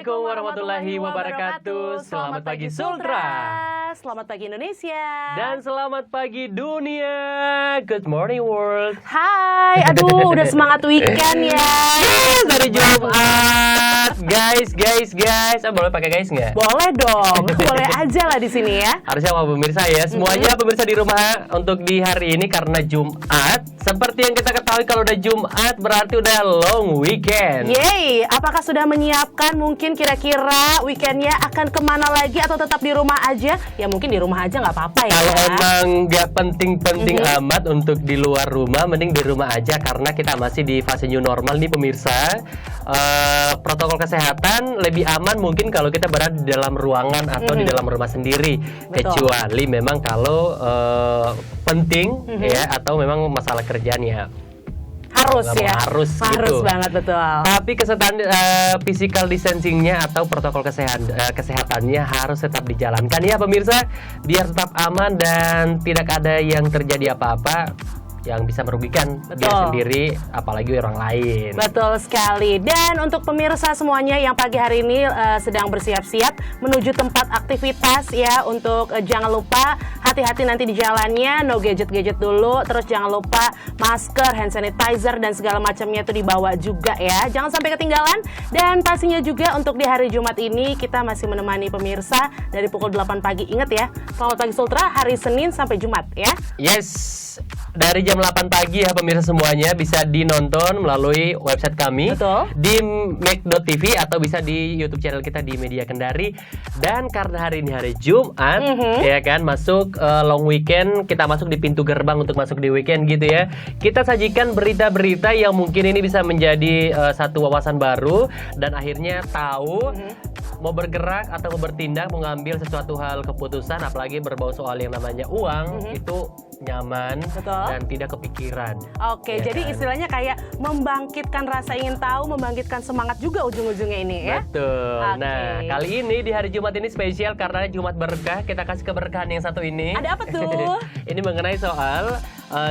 Assalamualaikum warahmatullahi wabarakatuh. Selamat pagi Sultra. Selamat pagi Indonesia. Dan selamat pagi dunia. Good morning world. Hai, aduh udah semangat weekend ya. Dari Jumat. Guys. Boleh pakai guys nggak? Boleh dong. Boleh aja lah di sini ya. Harusnya sama pemirsa ya. Semuanya pemirsa di rumah untuk di hari ini karena Jumat. Seperti yang kita ketahui kalau udah Jumat berarti udah long weekend. Yeay, apakah sudah menyiapkan mungkin kira-kira weekendnya akan kemana lagi atau tetap di rumah aja? Ya mungkin di rumah aja nggak apa-apa ya. Kalau emang nggak penting-penting amat untuk di luar rumah, mending di rumah aja karena kita masih di fase new normal nih pemirsa. Protokol kesehatan lebih aman mungkin kalau kita berada di dalam ruangan atau di dalam rumah sendiri. Betul. Kecuali memang kalau penting ya atau memang masalah kerjanya. Harus ya. Harus gitu. Banget betul. Tapi kesehatan physical distancing-nya atau protokol kesehatannya harus tetap dijalankan ya pemirsa, biar tetap aman dan tidak ada yang terjadi apa-apa yang bisa merugikan diri sendiri apalagi orang lain. Betul sekali. Dan untuk pemirsa semuanya yang pagi hari ini sedang bersiap-siap menuju tempat aktivitas ya, untuk jangan lupa hati-hati nanti di jalannya, no gadget-gadget dulu, terus jangan lupa masker, hand sanitizer dan segala macamnya itu dibawa juga ya. Jangan sampai ketinggalan. Dan pastinya juga untuk di hari Jumat ini kita masih menemani pemirsa dari pukul 8 pagi. Ingat ya, selamat pagi Sultra, hari Senin sampai Jumat ya. Yes. Dari jam 8 pagi ya pemirsa semuanya bisa dinonton melalui website kami. Betul. Di Mek.tv atau bisa di YouTube channel kita di Media Kendari. Dan karena hari ini hari Jumat ya kan, masuk long weekend, kita masuk di pintu gerbang untuk masuk di weekend gitu ya. Kita sajikan berita-berita yang mungkin ini bisa menjadi satu wawasan baru dan akhirnya tahu mau bergerak atau mau bertindak, mengambil sesuatu hal keputusan apalagi berbau soal yang namanya uang itu nyaman dan tidak kepikiran. Oke, ya jadi kan? Istilahnya kayak membangkitkan rasa ingin tahu, membangkitkan semangat juga ujung-ujungnya ini ya. Betul. Nah, kali ini di hari Jumat ini spesial karena Jumat berkah, kita kasih keberkahan yang satu ini. Ada apa tuh? Ini mengenai soal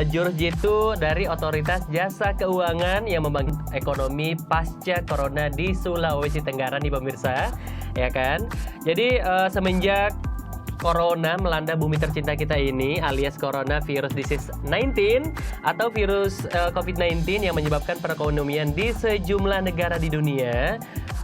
jurus jitu dari Otoritas Jasa Keuangan yang membangun ekonomi pasca Corona di Sulawesi Tenggara nih pemirsa, ya kan? Jadi semenjak Corona melanda bumi tercinta kita ini alias coronavirus disease 19 atau virus COVID-19 yang menyebabkan perekonomian di sejumlah negara di dunia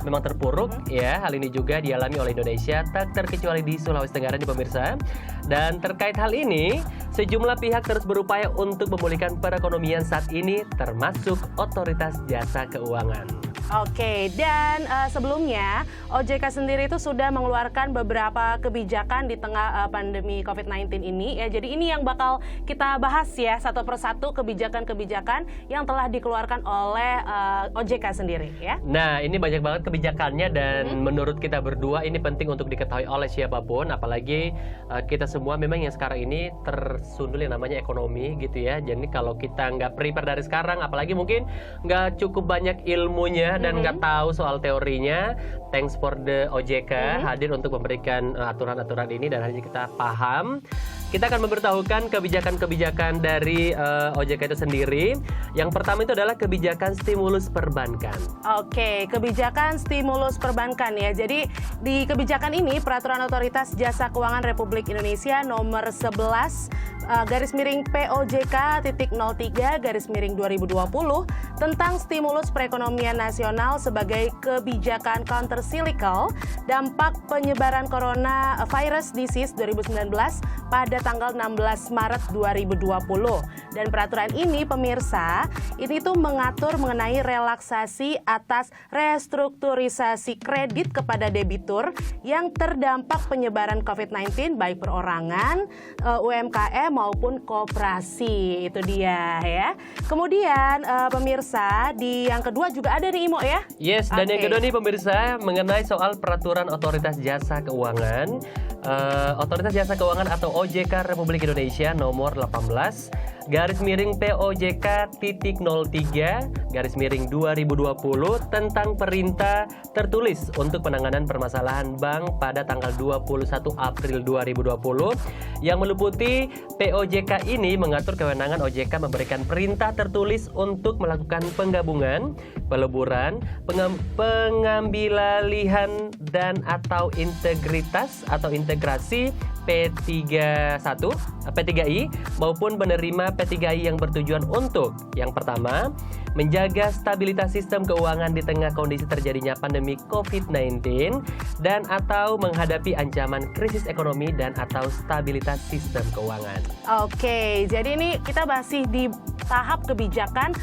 memang terpuruk ya. Hal ini juga dialami oleh Indonesia, tak terkecuali di Sulawesi Tenggara nih pemirsa. Dan terkait hal ini, sejumlah pihak terus berupaya untuk memulihkan perekonomian saat ini termasuk Otoritas Jasa Keuangan. Oke, dan sebelumnya OJK sendiri itu sudah mengeluarkan beberapa kebijakan di tengah pandemi COVID-19 ini ya. Jadi ini yang bakal kita bahas ya satu persatu kebijakan-kebijakan yang telah dikeluarkan oleh OJK sendiri ya. Nah, ini banyak banget kebijakannya dan menurut kita berdua ini penting untuk diketahui oleh siapapun, apalagi kita semua memang yang sekarang ini tersundul yang namanya ekonomi gitu ya. Jadi kalau kita nggak prepare dari sekarang, apalagi mungkin nggak cukup banyak ilmunya dan nggak tahu soal teorinya, thanks for the OJK hadir untuk memberikan aturan-aturan ini dan hari ini kita paham. Kita akan memberitahukan kebijakan-kebijakan dari OJK itu sendiri. Yang pertama itu adalah kebijakan stimulus perbankan. Oke, kebijakan stimulus perbankan ya. Jadi di kebijakan ini Peraturan Otoritas Jasa Keuangan Republik Indonesia nomor 11 garis miring POJK.03/2020 tentang stimulus perekonomian nasional sebagai kebijakan countercyclical dampak penyebaran coronavirus disease 2019 pada tanggal 16 Maret 2020. Dan peraturan ini pemirsa, ini tuh mengatur mengenai relaksasi atas restrukturisasi kredit kepada debitur yang terdampak penyebaran COVID-19 baik perorangan, UMKM maupun koperasi. Itu dia ya. Kemudian pemirsa, di yang kedua juga ada nih Imo ya. Yes, dan yang kedua nih pemirsa mengenai soal peraturan Otoritas Jasa Keuangan. Otoritas Jasa Keuangan atau OJK Republik Indonesia nomor 18 POJK.03/2020 tentang perintah tertulis untuk penanganan permasalahan bank pada tanggal 21 April 2020 yang meliputi POJK ini mengatur kewenangan OJK memberikan perintah tertulis untuk melakukan penggabungan, peleburan, pengambilalihan dan atau integritas atau integrasi P3I maupun penerima P3I yang bertujuan untuk yang pertama, menjaga stabilitas sistem keuangan di tengah kondisi terjadinya pandemi COVID-19 dan atau menghadapi ancaman krisis ekonomi dan atau stabilitas sistem keuangan. Oke, jadi ini kita masih di tahap kebijakan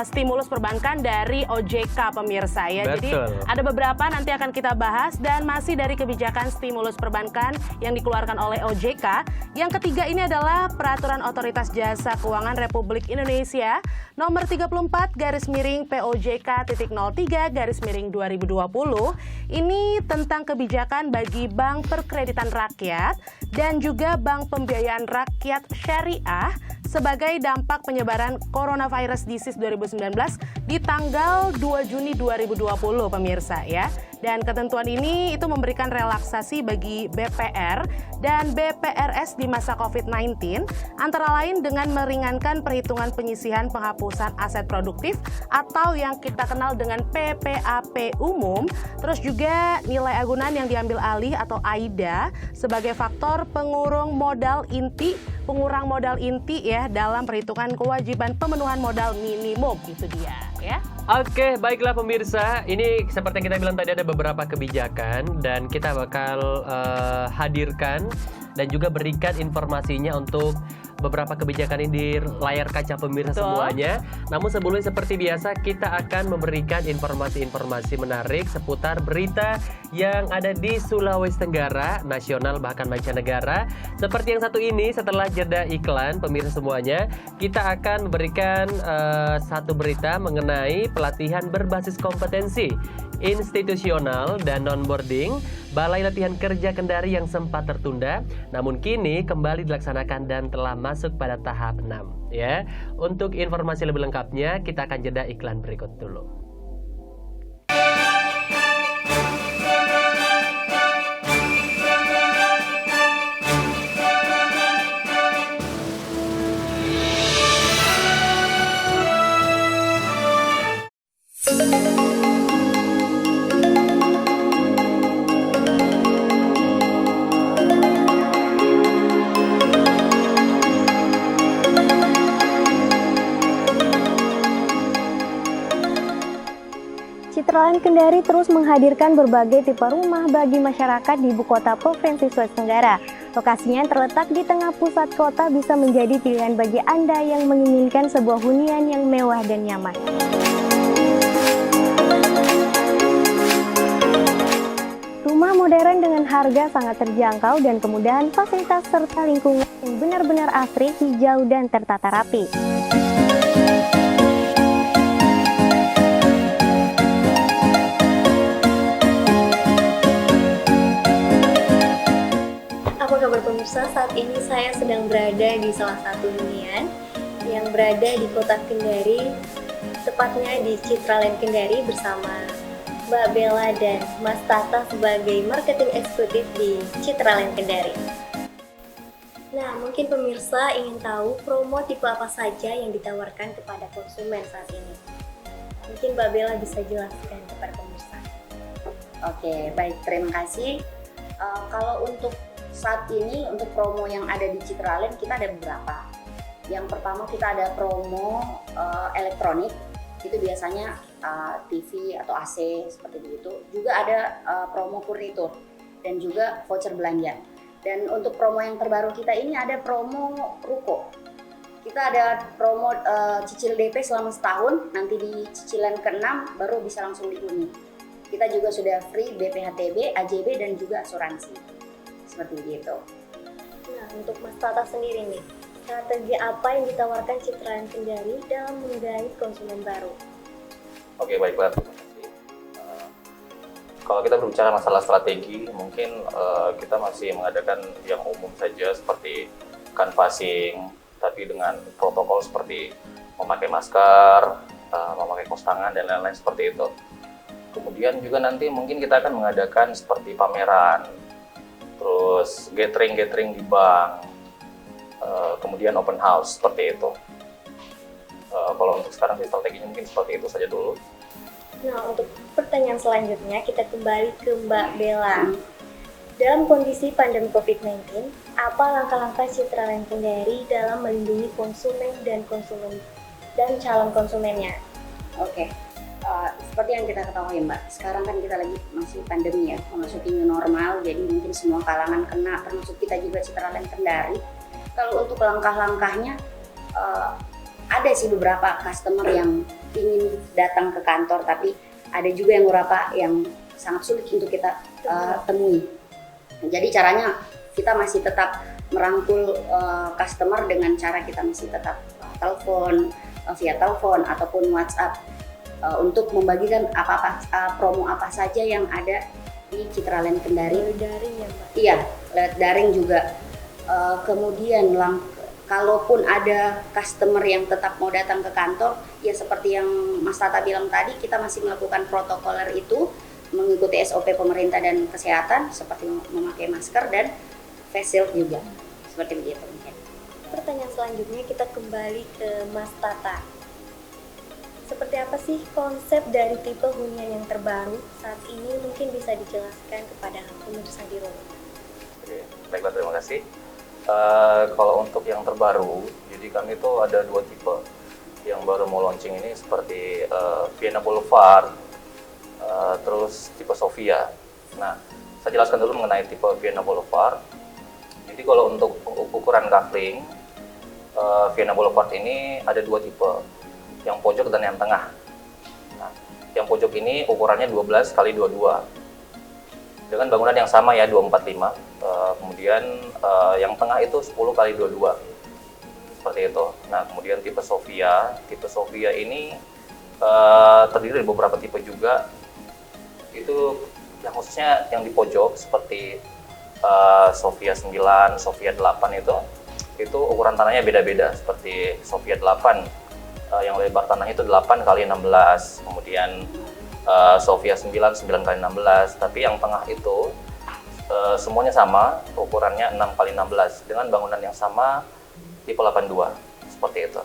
stimulus perbankan dari OJK pemirsa ya. Betul. Jadi ada beberapa nanti akan kita bahas dan masih dari kebijakan stimulus perbankan yang dikeluarkan oleh OJK. Yang ketiga ini adalah Peraturan Otoritas Jasa Keuangan Republik Indonesia nomor 34/POJK.03/2020. Ini tentang kebijakan bagi bank perkreditan rakyat dan juga bank pembiayaan rakyat syariah sebagai dampak penyebaran coronavirus disease 2019 di tanggal 2 Juni 2020 pemirsa ya. Dan ketentuan ini itu memberikan relaksasi bagi BPR dan BPRS di masa COVID-19 antara lain dengan meringankan perhitungan penyisihan penghapusan aset produktif atau yang kita kenal dengan PPAP umum, terus juga nilai agunan yang diambil alih atau AIDA sebagai faktor pengurang modal inti ya dalam perhitungan kewajiban pemenuhan modal minimum. Itu dia ya. Oke, baiklah pemirsa. Ini seperti yang kita bilang tadi ada beberapa kebijakan dan kita bakal hadirkan dan juga berikan informasinya untuk beberapa kebijakan ini di layar kaca pemirsa semuanya. Namun sebelumnya seperti biasa kita akan memberikan informasi-informasi menarik seputar berita yang ada di Sulawesi Tenggara, nasional bahkan mancanegara. Seperti yang satu ini setelah jeda iklan pemirsa semuanya, kita akan memberikan satu berita mengenai pelatihan berbasis kompetensi institusional dan non-boarding Balai Latihan Kerja Kendari yang sempat tertunda namun kini kembali dilaksanakan dan telah masuk pada tahap 6 ya. Untuk informasi lebih lengkapnya kita akan jeda iklan berikut dulu. Citraland Kendari terus menghadirkan berbagai tipe rumah bagi masyarakat di ibu kota Provinsi Sulawesi Tenggara. Lokasinya yang terletak di tengah pusat kota bisa menjadi pilihan bagi Anda yang menginginkan sebuah hunian yang mewah dan nyaman. Rumah modern dengan harga sangat terjangkau dan kemudahan fasilitas serta lingkungan yang benar-benar asri, hijau, dan tertata rapi. Apa kabar pemirsa? Saat ini saya sedang berada di salah satu hunian yang berada di kota Kendari, tepatnya di Citraland Kendari bersama Mbak Bella dan Mas Tata sebagai marketing eksekutif di Citraland Kendari. Nah, mungkin pemirsa ingin tahu promo tipe apa saja yang ditawarkan kepada konsumen saat ini. Mungkin Mbak Bella bisa jelaskan kepada pemirsa. Oke, baik, terima kasih. Kalau untuk saat ini untuk promo yang ada di Citraland kita ada beberapa. Yang pertama kita ada promo elektronik, itu biasanya TV atau AC seperti itu. Juga ada promo furnitur dan juga voucher belanja. Dan untuk promo yang terbaru kita ini ada promo ruko. Kita ada promo cicil DP selama setahun, nanti di cicilan ke-6 baru bisa langsung dihuni. Kita juga sudah free BPHTB, AJB dan juga asuransi. Seperti itu. Nah, untuk Mas Tata sendiri nih, strategi apa yang ditawarkan Citraland Kendari dalam menggait konsumen baru? Oke, baik Mbak. Terima kasih. Kalau kita berbicara masalah strategi, mungkin kita masih mengadakan yang umum saja seperti canvassing, tapi dengan protokol seperti memakai masker, memakai kaos tangan dan lain-lain seperti itu. Kemudian juga nanti mungkin kita akan mengadakan seperti pameran, terus gathering di bank, kemudian open house seperti itu. Kalau untuk sekarang sih strateginya mungkin seperti itu saja dulu. Nah, untuk pertanyaan selanjutnya kita kembali ke Mbak Bella. Dalam kondisi pandemi COVID-19, apa langkah-langkah Citra Land Kendari dalam melindungi konsumen dan calon konsumennya? Oke, seperti yang kita ketahui Mbak, sekarang kan kita lagi masih pandemi ya, memasuki new normal, jadi mungkin semua kalangan kena, termasuk kita juga Citra Land Kendari. Kalau untuk langkah-langkahnya, ada sih beberapa customer yang ingin datang ke kantor, tapi ada juga yang beberapa yang sangat sulit untuk kita temui. Jadi caranya kita masih tetap merangkul customer dengan cara kita masih tetap telepon, via telepon ataupun WhatsApp untuk membagikan promo apa saja yang ada di Citra Land Kendari. Daring ya Mbak? Iya, lewat daring juga. Kemudian kalaupun ada customer yang tetap mau datang ke kantor, ya seperti yang Mas Tata bilang tadi, kita masih melakukan protokoler itu, mengikuti SOP pemerintah dan kesehatan, seperti memakai masker dan face shield juga. Seperti begitu. Pertanyaan selanjutnya kita kembali ke Mas Tata. Seperti apa sih konsep dari tipe hunian yang terbaru saat ini, mungkin bisa dijelaskan kepada pemirsa di rumah? Oke, baiklah, terima kasih. Kalau untuk yang terbaru, jadi kami itu ada 2 tipe yang baru mau launching ini, seperti Vienna Boulevard, terus tipe Sofia. Nah, saya jelaskan dulu mengenai tipe Vienna Boulevard. Jadi kalau untuk ukuran coupling, Vienna Boulevard ini ada 2 tipe, yang pojok dan yang tengah. Nah, yang pojok ini ukurannya 12 x 22 dengan bangunan yang sama ya, 245. Kemudian yang tengah itu 10 x 22 seperti itu. Nah, kemudian tipe Sofia ini terdiri dari beberapa tipe juga. Itu yang khususnya yang di pojok seperti Sofia 9, Sofia 8 itu ukuran tanahnya beda-beda. Seperti Sofia 8 yang lebar tanahnya itu 8 x 16, kemudian Sofia 9 x 16, tapi yang tengah itu semuanya sama, ukurannya 6 x 16 dengan bangunan yang sama, tipe 82, seperti itu.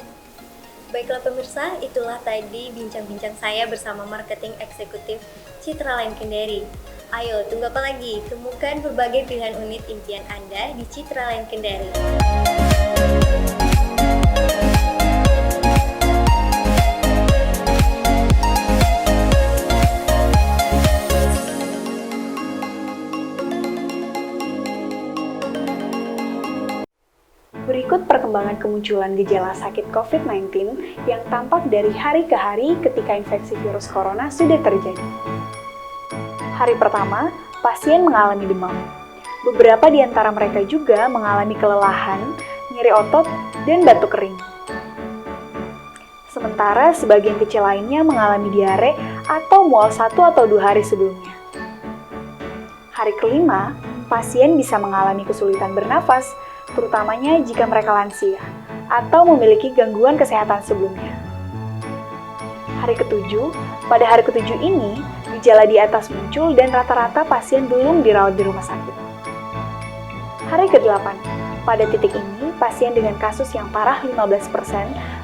Baiklah pemirsa, itulah tadi bincang-bincang saya bersama marketing eksekutif Citra Land Kendari. Ayo, tunggu apa lagi? Temukan berbagai pilihan unit impian Anda di Citra Land Kendari. Berikut perkembangan kemunculan gejala sakit COVID-19 yang tampak dari hari ke hari ketika infeksi virus corona sudah terjadi. Hari pertama, pasien mengalami demam. Beberapa di antara mereka juga mengalami kelelahan, nyeri otot, dan batuk kering. Sementara sebagian kecil lainnya mengalami diare atau mual 1 atau 2 hari sebelumnya. Hari kelima, pasien bisa mengalami kesulitan bernafas, terutamanya jika mereka lansia atau memiliki gangguan kesehatan sebelumnya. Hari ketujuh, pada hari ketujuh ini, gejala di atas muncul dan rata-rata pasien belum dirawat di rumah sakit. Hari ke-8, pada titik ini, pasien dengan kasus yang parah 15%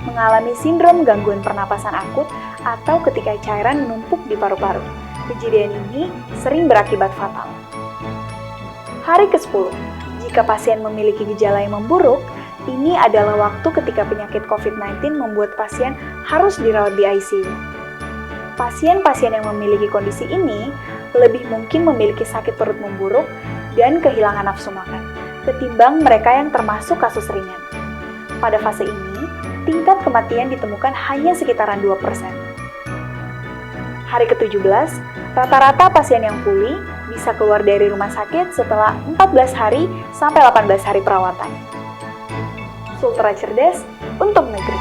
mengalami sindrom gangguan pernapasan akut atau ketika cairan menumpuk di paru-paru. Kejadian ini sering berakibat fatal. Hari ke-10, jika pasien memiliki gejala yang memburuk, ini adalah waktu ketika penyakit COVID-19 membuat pasien harus dirawat di ICU. Pasien-pasien yang memiliki kondisi ini lebih mungkin memiliki sakit perut memburuk dan kehilangan nafsu makan, ketimbang mereka yang termasuk kasus ringan. Pada fase ini, tingkat kematian ditemukan hanya sekitaran 2%. Hari ke-17, rata-rata pasien yang pulih bisa keluar dari rumah sakit setelah 14 hari sampai 18 hari perawatan. Sultra cerdas untuk negeri.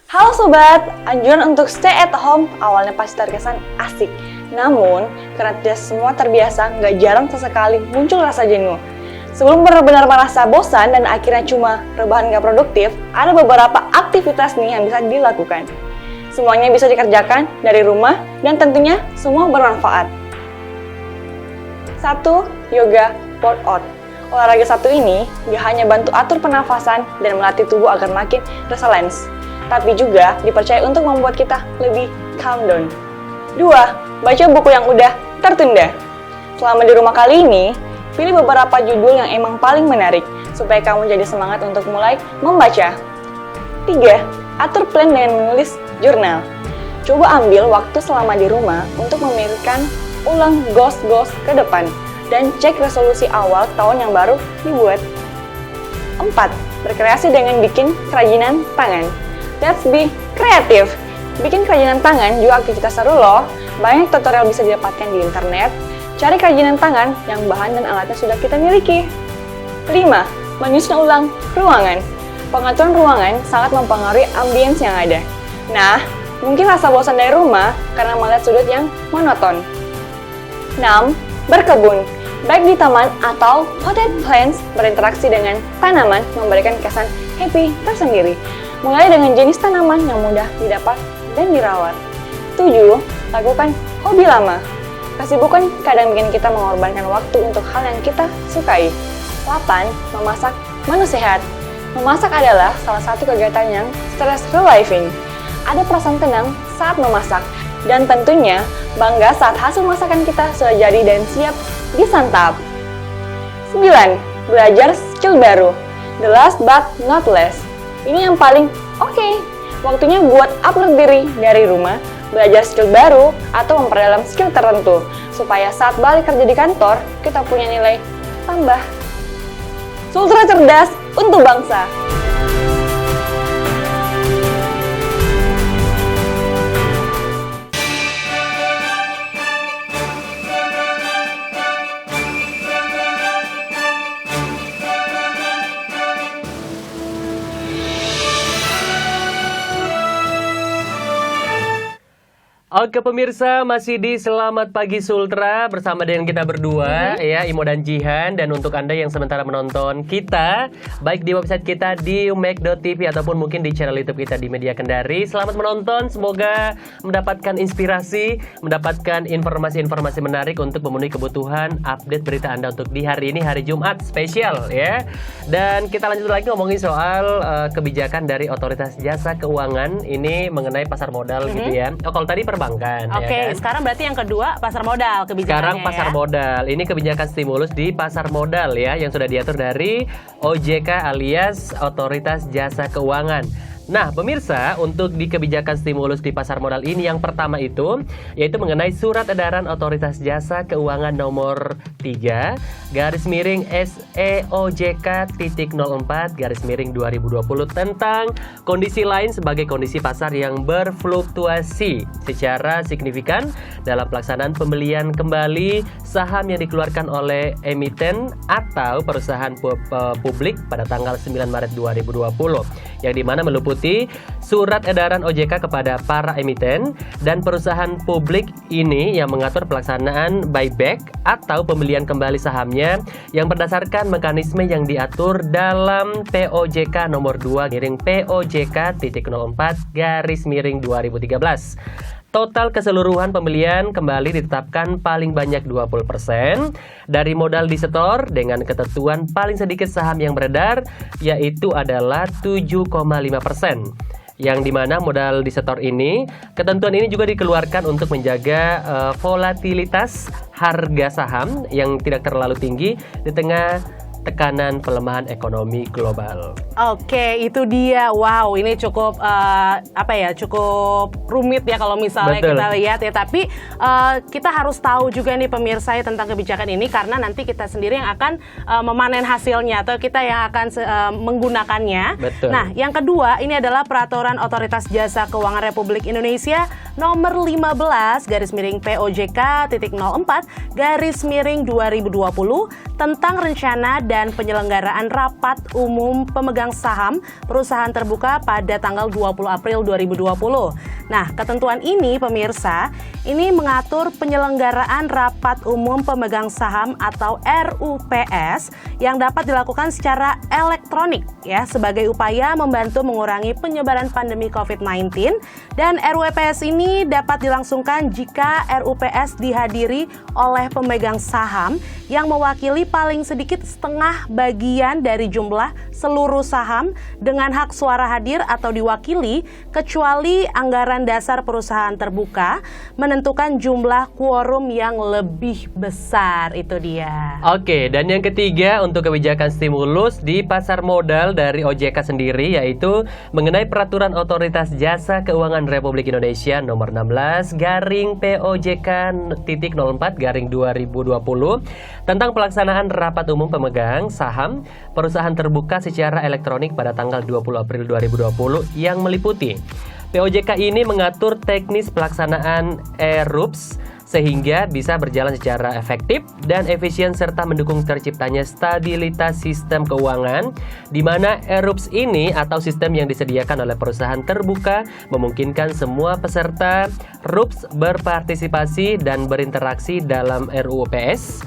Halo Sobat, anjuran untuk stay at home awalnya pasti terkesan asik. Namun, karena tidak semua terbiasa, nggak jarang sesekali muncul rasa jenuh. Sebelum benar-benar merasa bosan dan akhirnya cuma rebahan nggak produktif, ada beberapa aktivitas nih yang bisa dilakukan. Semuanya bisa dikerjakan dari rumah dan tentunya semua bermanfaat. 1. Yoga workout. Olahraga satu ini nggak hanya bantu atur pernafasan dan melatih tubuh agar makin resilience, tapi juga dipercaya untuk membuat kita lebih calm down. 2. Baca buku yang udah tertunda. Selama di rumah kali ini, pilih beberapa judul yang emang paling menarik, supaya kamu jadi semangat untuk mulai membaca. 3. Atur plan dengan menulis jurnal. Coba ambil waktu selama di rumah untuk memikirkan ulang goals ke depan, dan cek resolusi awal tahun yang baru dibuat. 4. Berkreasi dengan bikin kerajinan tangan. Let's be kreatif. Bikin kerajinan tangan juga aktivitas seru loh. Banyak tutorial bisa didapatkan di internet. Cari kerajinan tangan yang bahan dan alatnya sudah kita miliki. 5. Menyusun ulang ruangan. Pengaturan ruangan sangat mempengaruhi ambience yang ada. Nah, mungkin rasa bosan dari rumah karena melihat sudut yang monoton. 6. Berkebun. Baik di taman atau potted plants, berinteraksi dengan tanaman memberikan kesan happy tersendiri. Mulai dengan jenis tanaman yang mudah didapat dan dirawat. 7. Lakukan hobi lama. Kesibukan kadang bikin kita mengorbankan waktu untuk hal yang kita sukai. 8. Memasak menu sehat. Memasak adalah salah satu kegiatan yang stress relieving. Ada perasaan tenang saat memasak, dan tentunya bangga saat hasil masakan kita sudah jadi dan siap disantap. 9. Belajar skill baru. The last but not least. Ini yang paling oke. Waktunya buat upload diri dari rumah, belajar skill baru, atau memperdalam skill tertentu, supaya saat balik kerja di kantor, kita punya nilai tambah. Sultra cerdas untuk bangsa. Oke pemirsa, masih di Selamat Pagi Sultra bersama dengan kita berdua ya, Imo dan Jihan. Dan untuk Anda yang sementara menonton kita baik di website kita di umek.tv ataupun mungkin di channel YouTube kita di Media Kendari, selamat menonton. Semoga mendapatkan inspirasi, mendapatkan informasi-informasi menarik untuk memenuhi kebutuhan update berita Anda untuk di hari ini, hari Jumat spesial ya. Dan kita lanjut lagi ngomongin soal kebijakan dari Otoritas Jasa Keuangan ini mengenai pasar modal gitu ya. Oh, kalau tadi perbankan. Oke, Ya kan? sekarang berarti yang kedua pasar modal kebijakannya. Sekarang pasar ya? modal. Ini kebijakan stimulus di pasar modal ya, yang sudah diatur dari OJK alias Otoritas Jasa Keuangan. Nah, pemirsa, untuk di kebijakan stimulus di pasar modal ini yang pertama itu yaitu mengenai Surat Edaran Otoritas Jasa Keuangan nomor 3 /SEOJK.04/2020 tentang kondisi lain sebagai kondisi pasar yang berfluktuasi secara signifikan dalam pelaksanaan pembelian kembali saham yang dikeluarkan oleh emiten atau perusahaan publik pada tanggal 9 Maret 2020, yang dimana meliputi surat edaran OJK kepada para emiten dan perusahaan publik ini yang mengatur pelaksanaan buyback atau pembelian kembali sahamnya yang berdasarkan mekanisme yang diatur dalam POJK nomor 2/POJK.04/2013. Total keseluruhan pembelian kembali ditetapkan paling banyak 20% dari modal disetor dengan ketentuan paling sedikit saham yang beredar yaitu adalah 7,5%. Yang dimana modal disetor ini, ketentuan ini juga dikeluarkan untuk menjaga volatilitas harga saham yang tidak terlalu tinggi di tengah tekanan pelemahan ekonomi global. Oke, itu dia. Wow, ini cukup cukup rumit ya kalau misalnya Betul. kita lihat ya. Tapi kita harus tahu juga nih pemirsa ya tentang kebijakan ini, karena nanti kita sendiri yang akan memanen hasilnya atau kita yang akan menggunakannya. Betul. Nah, yang kedua ini adalah Peraturan Otoritas Jasa Keuangan Republik Indonesia nomor 15/POJK.04/2020 tentang rencana dan penyelenggaraan rapat umum pemegang saham perusahaan terbuka pada tanggal 20 April 2020. Nah, ketentuan ini pemirsa, ini mengatur penyelenggaraan rapat umum pemegang saham atau RUPS yang dapat dilakukan secara elektronik ya sebagai upaya membantu mengurangi penyebaran pandemi COVID-19, dan RUPS ini dapat dilangsungkan jika RUPS dihadiri oleh pemegang saham yang mewakili paling sedikit setengah bagian dari jumlah seluruh saham dengan hak suara hadir atau diwakili, kecuali anggaran dasar perusahaan terbuka menentukan jumlah quorum yang lebih besar. Itu dia. Oke, dan yang ketiga untuk kebijakan stimulus di pasar modal dari OJK sendiri, yaitu mengenai peraturan Otoritas Jasa Keuangan Republik Indonesia nomor 16/POJK.04/2020 tentang pelaksanaan rapat umum pemegang saham perusahaan terbuka secara elektronik pada tanggal 20 April 2020 yang meliputi POJK ini mengatur teknis pelaksanaan RUPS sehingga bisa berjalan secara efektif dan efisien serta mendukung terciptanya stabilitas sistem keuangan, di mana RUPS ini atau sistem yang disediakan oleh perusahaan terbuka memungkinkan semua peserta RUPS berpartisipasi dan berinteraksi dalam RUPS.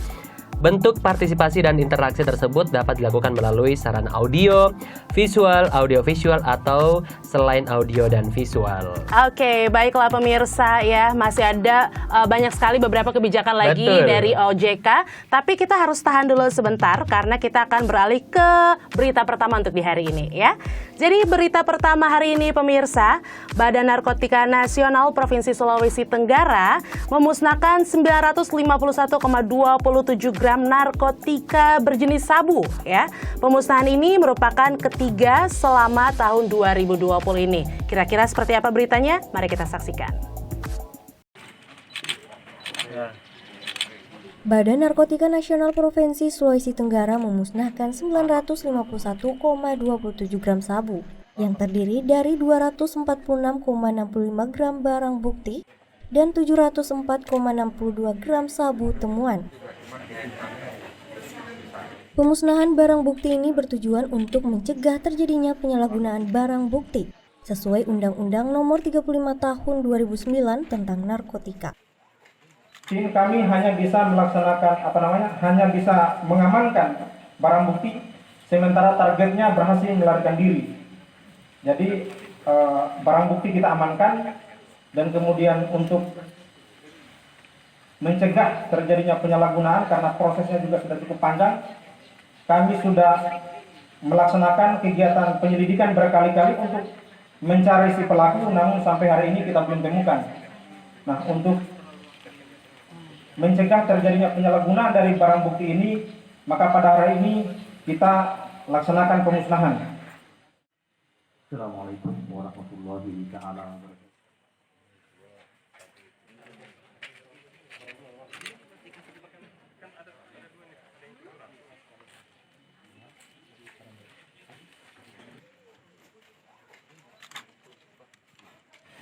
Bentuk partisipasi dan interaksi tersebut dapat dilakukan melalui sarana audio, visual, audiovisual, atau selain audio dan visual. Oke, baiklah pemirsa ya, masih ada banyak sekali beberapa kebijakan lagi dari OJK, tapi kita harus tahan dulu sebentar karena kita akan beralih ke berita pertama untuk di hari ini ya. Jadi berita pertama hari ini pemirsa, Badan Narkotika Nasional Provinsi Sulawesi Tenggara memusnahkan 951,27 gram narkotika berjenis sabu ya. Pemusnahan ini merupakan ketiga selama tahun 2020 ini. Kira-kira seperti apa beritanya? Mari kita saksikan. Badan Narkotika Nasional Provinsi Sulawesi Tenggara memusnahkan 951,27 gram sabu yang terdiri dari 246,65 gram barang bukti dan 704,62 gram sabu temuan. Pemusnahan barang bukti ini bertujuan untuk mencegah terjadinya penyalahgunaan barang bukti sesuai Undang-Undang Nomor 35 Tahun 2009 tentang narkotika. Tim kami hanya bisa melaksanakan hanya bisa mengamankan barang bukti, sementara targetnya berhasil melarikan diri. Jadi barang bukti kita amankan, dan kemudian untuk mencegah terjadinya penyalahgunaan karena prosesnya juga sudah cukup panjang, kami sudah melaksanakan kegiatan penyelidikan berkali-kali untuk mencari si pelaku, namun sampai hari ini kita belum temukan. Nah, untuk mencegah terjadinya penyalahgunaan dari barang bukti ini, maka pada hari ini kita laksanakan pemusnahan. Assalamualaikum warahmatullahi wabarakatuh.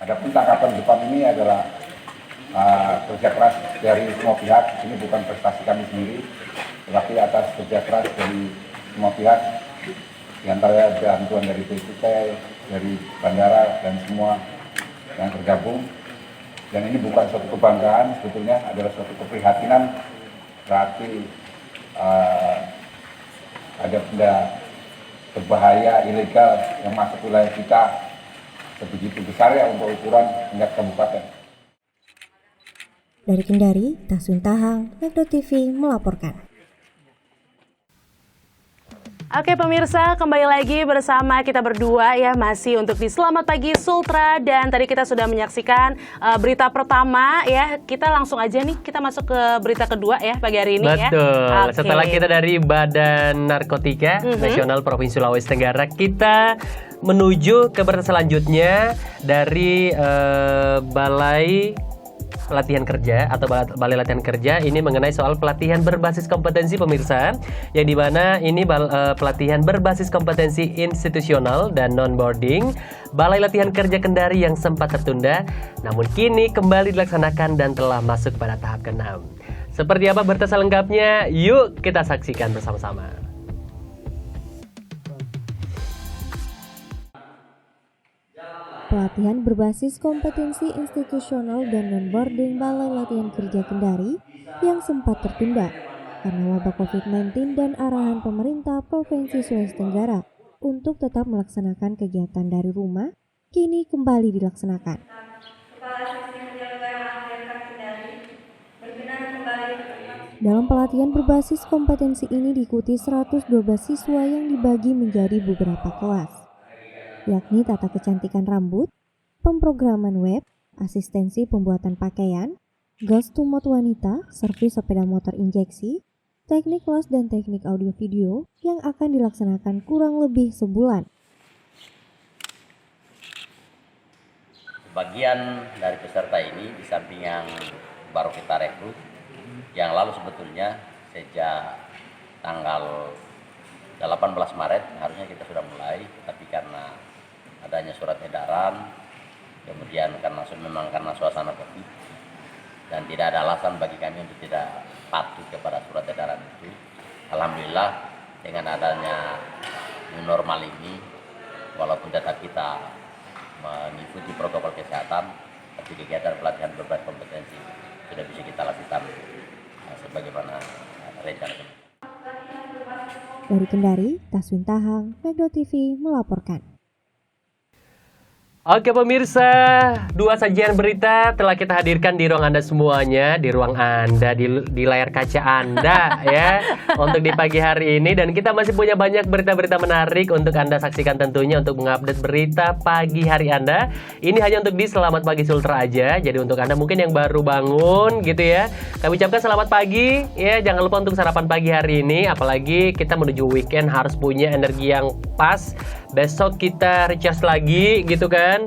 Adapun tangkapan depan ini adalah kerja keras dari semua pihak. Ini bukan prestasi kami sendiri, tetapi atas kerja keras dari semua pihak, diantaranya bantuan dari BPT, dari bandara, dan semua yang tergabung. Dan ini bukan suatu kebanggaan, sebetulnya adalah suatu keprihatinan, berarti ada benda berbahaya, ilegal yang masuk wilayah kita sebegitu besar ya untuk ukuran tingkat kabupaten. Dari Kendari, Tasun Tahang, Megdo TV melaporkan. Oke pemirsa, kembali lagi bersama kita berdua ya, masih untuk di Selamat Pagi Sultra, dan tadi kita sudah menyaksikan berita pertama ya. Kita langsung aja nih, kita masuk ke berita kedua ya pagi hari ini. Betul. Ya. Setelah kita dari Badan Narkotika Nasional Provinsi Sulawesi Tenggara, kita menuju ke berita selanjutnya dari Balai latihan kerja atau balai latihan kerja ini mengenai soal pelatihan berbasis kompetensi pemirsa, yang dimana ini pelatihan berbasis kompetensi institusional dan non-boarding Balai Latihan Kerja Kendari yang sempat tertunda, namun kini kembali dilaksanakan dan telah masuk pada tahap ke-6. Seperti apa berita selengkapnya? Yuk kita saksikan bersama-sama. Pelatihan berbasis kompetensi institusional dan non-boarding Balai Latihan Kerja Kendari yang sempat tertunda karena wabah COVID-19 dan arahan pemerintah Provinsi Sulawesi Tenggara untuk tetap melaksanakan kegiatan dari rumah, kini kembali dilaksanakan. Dalam pelatihan berbasis kompetensi ini diikuti 112 siswa yang dibagi menjadi beberapa kelas, yakni tata kecantikan rambut, pemrograman web, asistensi pembuatan pakaian, gas to mode wanita, servis sepeda motor injeksi, teknik los dan teknik audio video yang akan dilaksanakan kurang lebih sebulan. Bagian dari peserta ini di samping yang baru kita rekrut, yang lalu sebetulnya sejak tanggal 18 Maret harusnya kita sudah mulai, tapi karena adanya surat edaran, kemudian karena suasana COVID dan tidak ada alasan bagi kami untuk tidak patuh kepada surat edaran itu. Alhamdulillah dengan adanya new normal ini, walaupun data kita mengikuti protokol kesehatan, tapi kegiatan pelatihan berbagai kompetensi sudah bisa kita lakukan sebagaimana rencana. Dari Kendari, Taswin Tahang, Megdo TV melaporkan. Oke pemirsa, 2 sajian berita telah kita hadirkan di ruang Anda semuanya, di ruang Anda, di layar kaca Anda ya, untuk di pagi hari ini. Dan kita masih punya banyak berita-berita menarik untuk Anda saksikan tentunya untuk mengupdate berita pagi hari Anda. Ini hanya untuk di Selamat Pagi Sultra aja, jadi untuk Anda mungkin yang baru bangun gitu ya, kami ucapkan selamat pagi ya, jangan lupa untuk sarapan pagi hari ini, apalagi kita menuju weekend harus punya energi yang pas. Besok kita recharge lagi gitu kan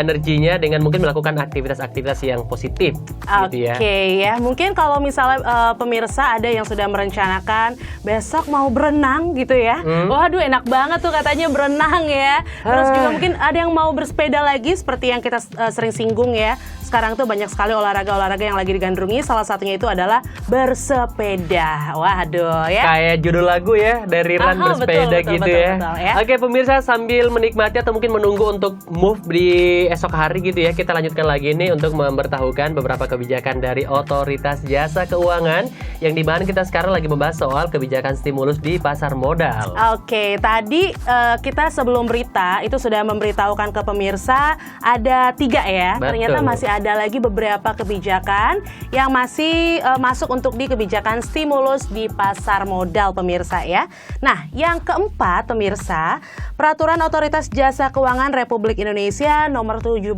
energinya dengan mungkin melakukan aktivitas-aktivitas yang positif gitu ya. Oke ya, mungkin kalau misalnya pemirsa ada yang sudah merencanakan besok mau berenang gitu ya. Waduh enak banget tuh katanya berenang ya. Terus juga mungkin ada yang mau bersepeda lagi seperti yang kita sering singgung ya. Sekarang tuh banyak sekali olahraga-olahraga yang lagi digandrungi, salah satunya itu adalah bersepeda. Waduh ya. Kayak judul lagu ya, dari Run bersepeda betul, gitu ya. Oke pemirsa, sambil menikmati atau mungkin menunggu untuk move di esok hari gitu ya, kita lanjutkan lagi nih untuk memberitahukan beberapa kebijakan dari Otoritas Jasa Keuangan, yang dimana kita sekarang lagi membahas soal kebijakan stimulus di pasar modal. Oke, tadi kita sebelum berita itu sudah memberitahukan ke pemirsa ada 3 ya. Betul. Ternyata masih ada lagi beberapa kebijakan yang masih masuk untuk di kebijakan stimulus di pasar modal pemirsa ya. Nah, yang keempat pemirsa, Peraturan Otoritas Jasa Keuangan Republik Indonesia nomor 17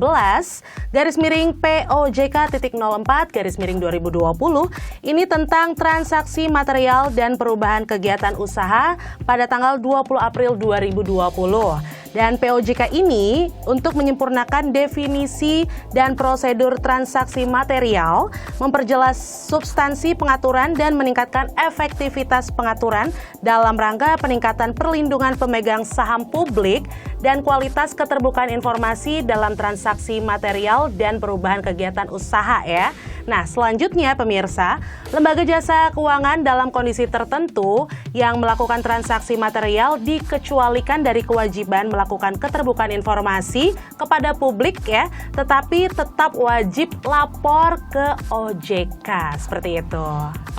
/POJK.04/2020 ini tentang transaksi material dan perubahan kegiatan usaha pada tanggal 20 April 2020. Dan POJK ini untuk menyempurnakan definisi dan prosedur transaksi material, memperjelas substansi pengaturan dan meningkatkan efektivitas pengaturan dalam rangka peningkatan perlindungan pemegang saham publik dan kualitas keterbukaan informasi dalam transaksi material dan perubahan kegiatan usaha ya. Nah, selanjutnya pemirsa, lembaga jasa keuangan dalam kondisi tertentu yang melakukan transaksi material dikecualikan dari kewajiban melakukan keterbukaan informasi kepada publik ya, tetapi tetap wajib lapor ke OJK, seperti itu.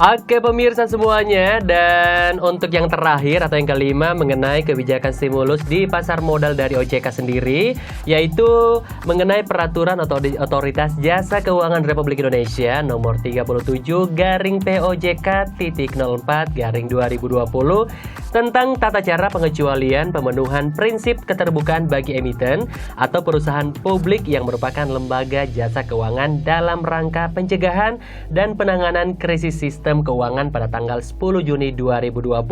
Oke pemirsa semuanya, dan untuk yang terakhir atau yang kelima mengenai kebijakan stimulus di pasar modal dari OJK sendiri, yaitu mengenai peraturan Otoritas Jasa Keuangan Republik Indonesia nomor 37/POJK.04/2020 tentang tata cara pengecualian pemenuhan prinsip keterbukaan bagi emiten atau perusahaan publik yang merupakan lembaga jasa keuangan dalam rangka pencegahan dan penanganan krisis sistem keuangan pada tanggal 10 Juni 2020.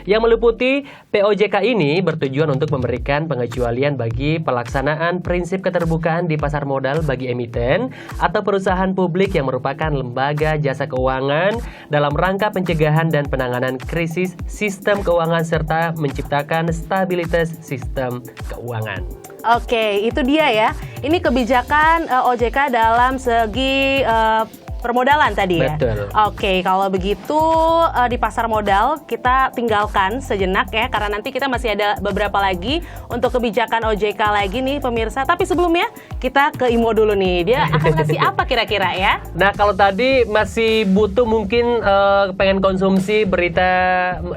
Yang meliputi POJK ini bertujuan untuk memberikan pengecualian bagi pelaksanaan prinsip keterbukaan di pasar modal bagi emiten atau perusahaan publik yang merupakan lembaga jasa keuangan dalam rangka pencegahan dan penanganan krisis sistem keuangan serta menciptakan stabilitas sistem keuangan. Oke, itu dia ya. Ini kebijakan OJK dalam segi permodalan tadi ya? Betul. Oke, kalau begitu di pasar modal kita tinggalkan sejenak ya, karena nanti kita masih ada beberapa lagi untuk kebijakan OJK lagi nih pemirsa. Tapi sebelumnya kita ke Imo dulu nih, dia akan kasih apa kira-kira ya? Nah, kalau tadi masih butuh mungkin pengen konsumsi berita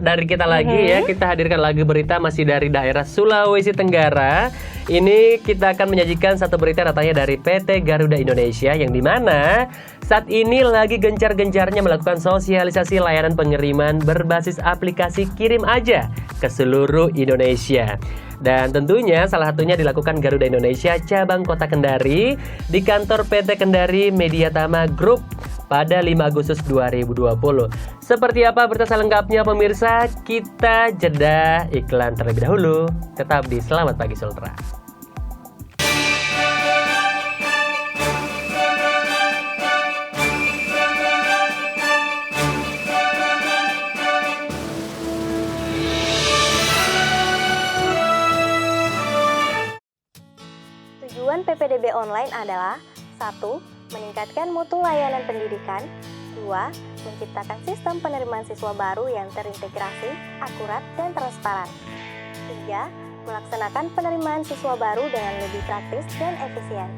dari kita lagi ya, kita hadirkan lagi berita masih dari daerah Sulawesi Tenggara. Ini kita akan menyajikan satu berita datanya dari PT Garuda Indonesia yang dimana saat ini lagi gencar-gencarnya melakukan sosialisasi layanan pengiriman berbasis aplikasi kirim aja ke seluruh Indonesia. Dan tentunya salah satunya dilakukan Garuda Indonesia cabang Kota Kendari di kantor PT Kendari Mediatama Group pada 5 Agustus 2020. Seperti apa berita selengkapnya pemirsa? Kita jeda iklan terlebih dahulu. Tetap di Selamat Pagi Sultra. Tujuan PPDB online adalah 1. Meningkatkan mutu layanan pendidikan. 2. Menciptakan sistem penerimaan siswa baru yang terintegrasi, akurat, dan transparan. 3. Melaksanakan penerimaan siswa baru dengan lebih praktis dan efisien.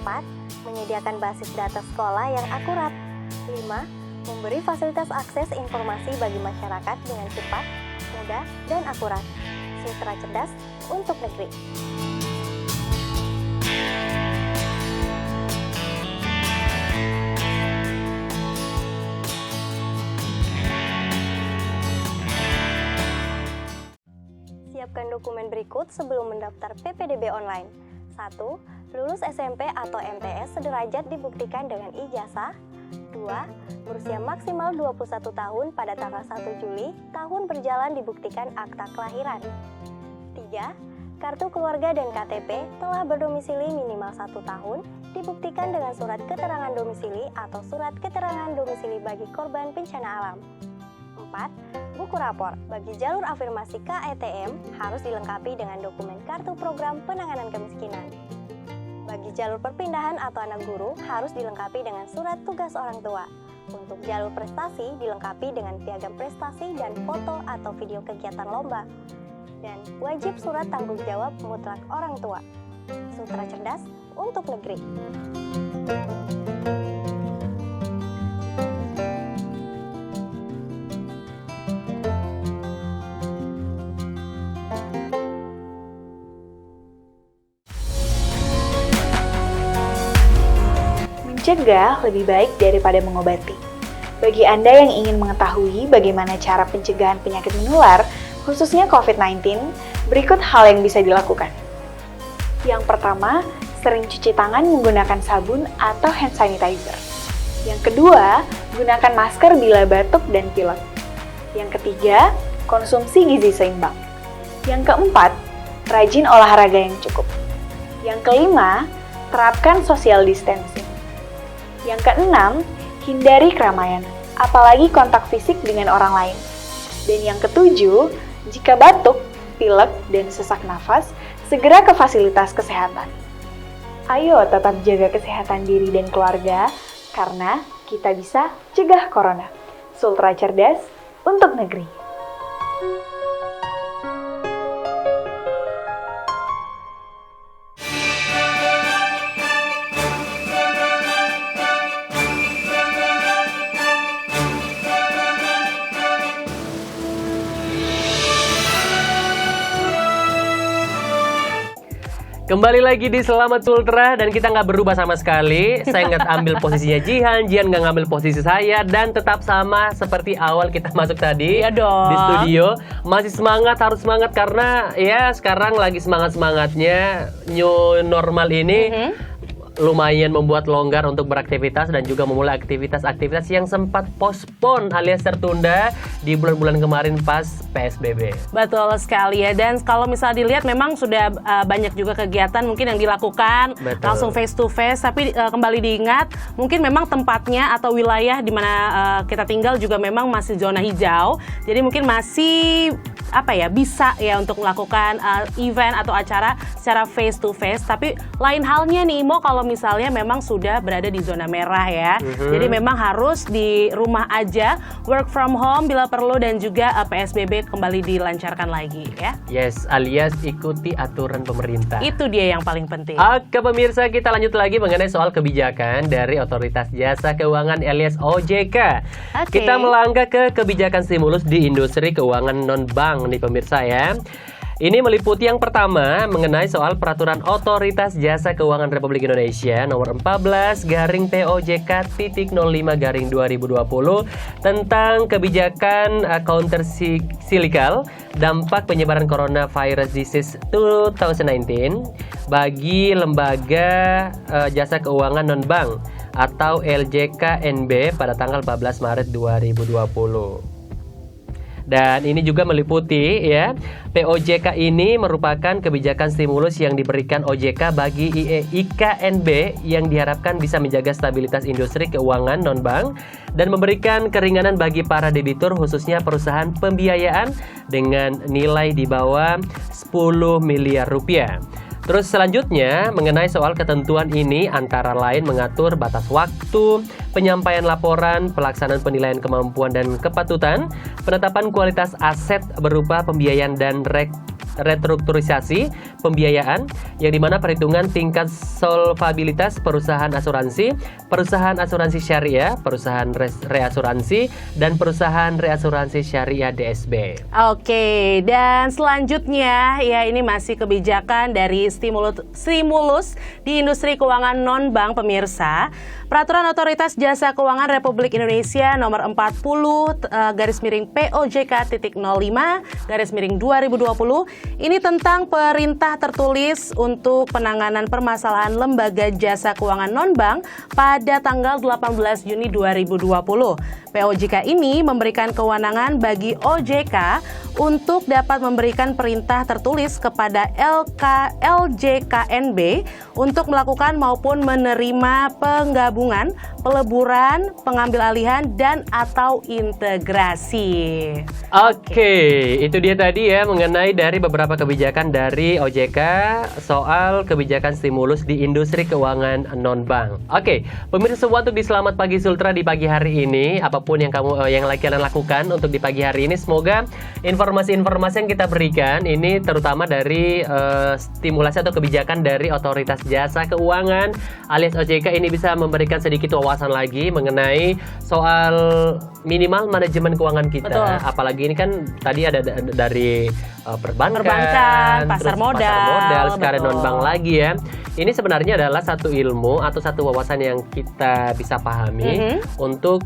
4. Menyediakan basis data sekolah yang akurat. 5. Memberi fasilitas akses informasi bagi masyarakat dengan cepat, mudah, dan akurat. Sultra cerdas untuk negeri. Siapkan dokumen berikut sebelum mendaftar PPDB online. 1. Lulus SMP atau MTS sederajat dibuktikan dengan ijazah. 2. Berusia maksimal 21 tahun pada tanggal 1 Juli, tahun berjalan dibuktikan akta kelahiran. 3. Kartu keluarga dan KTP telah berdomisili minimal 1 tahun, dibuktikan dengan surat keterangan domisili atau surat keterangan domisili bagi korban bencana alam. 4. Buku rapor bagi jalur afirmasi KETM harus dilengkapi dengan dokumen kartu program penanganan kemiskinan. Bagi jalur perpindahan atau anak guru harus dilengkapi dengan surat tugas orang tua. Untuk jalur prestasi dilengkapi dengan piagam prestasi dan foto atau video kegiatan lomba. Dan wajib surat tanggung jawab mutlak orang tua. Sultra cerdas untuk negeri. Mencegah lebih baik daripada mengobati. Bagi Anda yang ingin mengetahui bagaimana cara pencegahan penyakit menular, khususnya COVID-19, berikut hal yang bisa dilakukan. Yang pertama, sering cuci tangan menggunakan sabun atau hand sanitizer. Yang kedua, gunakan masker bila batuk dan pilek. Yang ketiga, konsumsi gizi seimbang. Yang keempat, rajin olahraga yang cukup. Yang kelima, terapkan social distancing. Yang keenam, hindari keramaian, apalagi kontak fisik dengan orang lain. Dan yang ketujuh, jika batuk, pilek, dan sesak nafas, segera ke fasilitas kesehatan. Ayo tetap jaga kesehatan diri dan keluarga, karena kita bisa cegah corona. Sultra cerdas untuk negeri. Kembali lagi di Selamat Sultra dan kita nggak berubah sama sekali. Saya nggak ambil posisinya Jihan nggak ngambil posisi saya dan tetap sama seperti awal kita masuk tadi. Iya dong. Di studio masih semangat, harus semangat karena ya sekarang lagi semangatnya new normal ini. Lumayan membuat longgar untuk beraktivitas dan juga memulai aktivitas-aktivitas yang sempat postpone alias tertunda di bulan-bulan kemarin pas PSBB. Betul sekali ya, dan kalau misalnya dilihat memang sudah banyak juga kegiatan mungkin yang dilakukan. Betul. Langsung face to face, tapi kembali diingat mungkin memang tempatnya atau wilayah di mana kita tinggal juga memang masih zona hijau. Jadi mungkin masih bisa ya untuk melakukan event atau acara secara face to face. Tapi lain halnya nih Imo kalau misalnya memang sudah berada di zona merah ya. Jadi memang harus di rumah aja, work from home bila perlu, dan juga PSBB kembali dilancarkan lagi ya. Yes, alias ikuti aturan pemerintah. Itu dia yang paling penting. Oke pemirsa, kita lanjut lagi mengenai soal kebijakan dari Otoritas Jasa Keuangan alias OJK. Kita melangkah ke kebijakan stimulus di industri keuangan non-bank nih pemirsa ya. Ini meliputi yang pertama mengenai soal Peraturan Otoritas Jasa Keuangan Republik Indonesia nomor 14/POJK.05/2020 tentang kebijakan counter-cyclical dampak penyebaran coronavirus disease 2019 bagi lembaga jasa keuangan non-bank atau LJKNB pada tanggal 14 Maret 2020. Dan ini juga meliputi ya, POJK ini merupakan kebijakan stimulus yang diberikan OJK bagi IKNB yang diharapkan bisa menjaga stabilitas industri keuangan non-bank dan memberikan keringanan bagi para debitur khususnya perusahaan pembiayaan dengan nilai di bawah 10 miliar rupiah. Terus selanjutnya mengenai soal ketentuan ini antara lain mengatur batas waktu, penyampaian laporan, pelaksanaan penilaian kemampuan dan kepatutan, penetapan kualitas aset berupa pembiayaan dan restrukturisasi pembiayaan yang dimana perhitungan tingkat solvabilitas perusahaan asuransi syariah, perusahaan reasuransi, dan perusahaan reasuransi syariah DSB. Oke, dan selanjutnya ya ini masih kebijakan dari stimulus di industri keuangan non-bank pemirsa. Peraturan Otoritas Jasa Keuangan Republik Indonesia nomor 40/POJK.05/2020 ini tentang perintah tertulis untuk penanganan permasalahan lembaga jasa keuangan non-bank pada tanggal 18 Juni 2020. POJK ini memberikan kewenangan bagi OJK untuk dapat memberikan perintah tertulis kepada LJKNB untuk melakukan maupun menerima penggabungan, peleburan, pengambil alihan, dan atau integrasi. Oke, itu dia tadi ya mengenai dari beberapa kebijakan dari OJK soal kebijakan stimulus di industri keuangan non-bank. Oke, pemirsa semua untuk di Selamat Pagi Sultra di pagi hari ini, apapun yang kalian lakukan untuk di pagi hari ini, semoga informasi-informasi yang kita berikan ini terutama dari stimulasi atau kebijakan dari Otoritas Jasa Keuangan alias OJK ini bisa memberikan sedikit wawasan lagi mengenai soal minimal manajemen keuangan kita. Betul. Apalagi ini kan tadi ada dari perbankan, pasar modal, sekarang non-bank lagi ya. Ini sebenarnya adalah satu ilmu atau satu wawasan yang kita bisa pahami untuk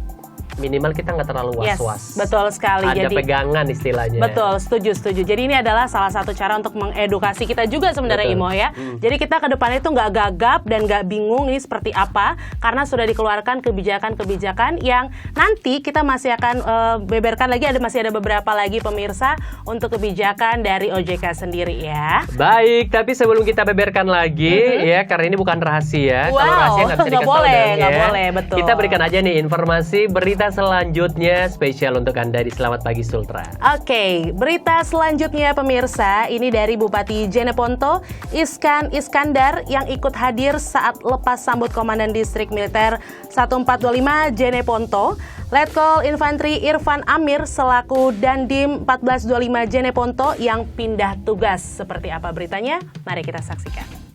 minimal kita nggak terlalu was-was. Yes, betul sekali. Ada pegangan istilahnya. Betul, setuju. Jadi ini adalah salah satu cara untuk mengedukasi kita juga sebenarnya Imo ya. Jadi kita ke depannya itu nggak gagap dan nggak bingung ini seperti apa, karena sudah dikeluarkan kebijakan-kebijakan yang nanti kita masih akan beberkan lagi. Masih ada beberapa lagi pemirsa untuk kebijakan dari OJK sendiri ya. Baik, tapi sebelum kita beberkan lagi ya, karena ini bukan rahasia. Wow, kalau rahasia nggak bisa dikasih tahu nggak boleh, betul. Kita berikan aja nih informasi berita selanjutnya spesial untuk Anda di Selamat Pagi Sultra. Oke, berita selanjutnya pemirsa, ini dari Bupati Jeneponto, Iskandar yang ikut hadir saat lepas sambut Komandan Distrik Militer 1425 Jeneponto, Letkol Infantri Irfan Amir selaku Dandim 1425 Jeneponto yang pindah tugas. Seperti apa beritanya? Mari kita saksikan.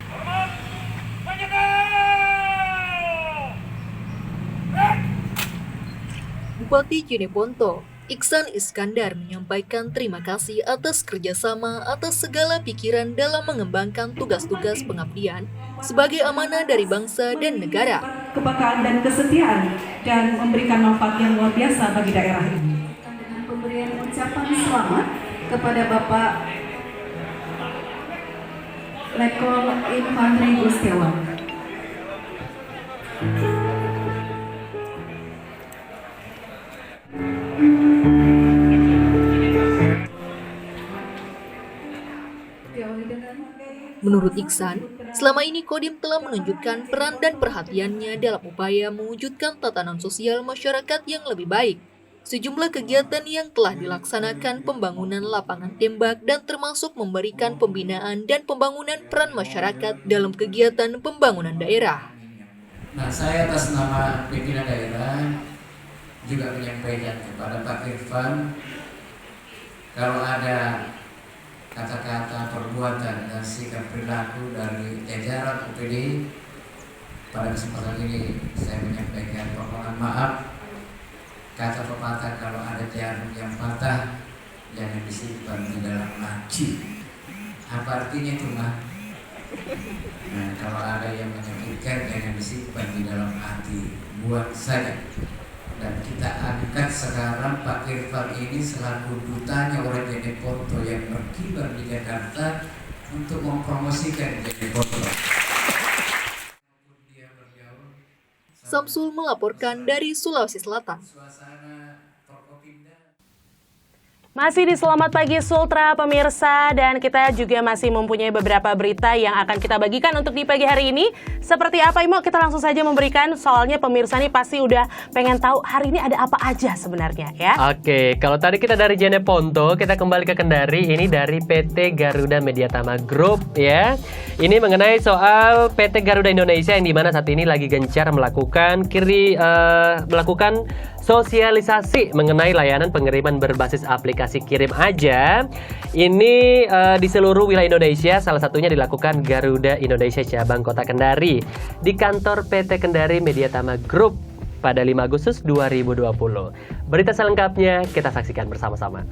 Bupati Jeneponto, Iksan Iskandar menyampaikan terima kasih atas kerjasama atas segala pikiran dalam mengembangkan tugas-tugas pengabdian sebagai amanah dari bangsa dan negara. Kepekaan dan kesetiaan dan memberikan manfaat yang luar biasa bagi daerah ini. Dengan pemberian ucapan selamat kepada Bapak Letkol Infantri Gustiawan. Menurut Iksan, selama ini Kodim telah menunjukkan peran dan perhatiannya dalam upaya mewujudkan tatanan sosial masyarakat yang lebih baik. Sejumlah kegiatan yang telah dilaksanakan pembangunan lapangan tembak dan termasuk memberikan pembinaan dan pembangunan peran masyarakat dalam kegiatan pembangunan daerah. Nah, saya atas nama pimpinan daerah juga menyampaikan kepada Pak Irfan kalau ada kata-kata, perbuatan, dan sikap perilaku dari jajaran UPD, pada kesempatan ini saya menyampaikan permohonan maaf. Kata pepatah, kalau ada jarum yang patah jangan disimpan di dalam laci. Apa artinya itu, Mak? Nah, kalau ada yang menyakitkan jangan disimpan di dalam hati, buang saja. Dan kita angkat sekarang Pak Irfan ini selaku dutanya orang Jeneponto yang berkibar di Jakarta untuk mempromosikan Jeneponto. Samsul melaporkan dari Sulawesi Selatan. Masih di Selamat Pagi Sultra pemirsa, dan kita juga masih mempunyai beberapa berita yang akan kita bagikan untuk di pagi hari ini. Seperti apa Imo? Kita langsung saja memberikan, soalnya pemirsa nih pasti udah pengen tahu hari ini ada apa aja sebenarnya ya. Oke, kalau tadi kita dari Jeneponto, kita kembali ke Kendari, ini dari PT Garuda Mediatama Group ya. Ini mengenai soal PT Garuda Indonesia yang dimana saat ini lagi gencar melakukan sosialisasi mengenai layanan pengiriman berbasis aplikasi Kirim Aja. Ini di seluruh wilayah Indonesia, salah satunya dilakukan Garuda Indonesia cabang Kota Kendari di kantor PT Kendari Mediatama Group pada 5 Agustus 2020. Berita selengkapnya kita saksikan bersama-sama.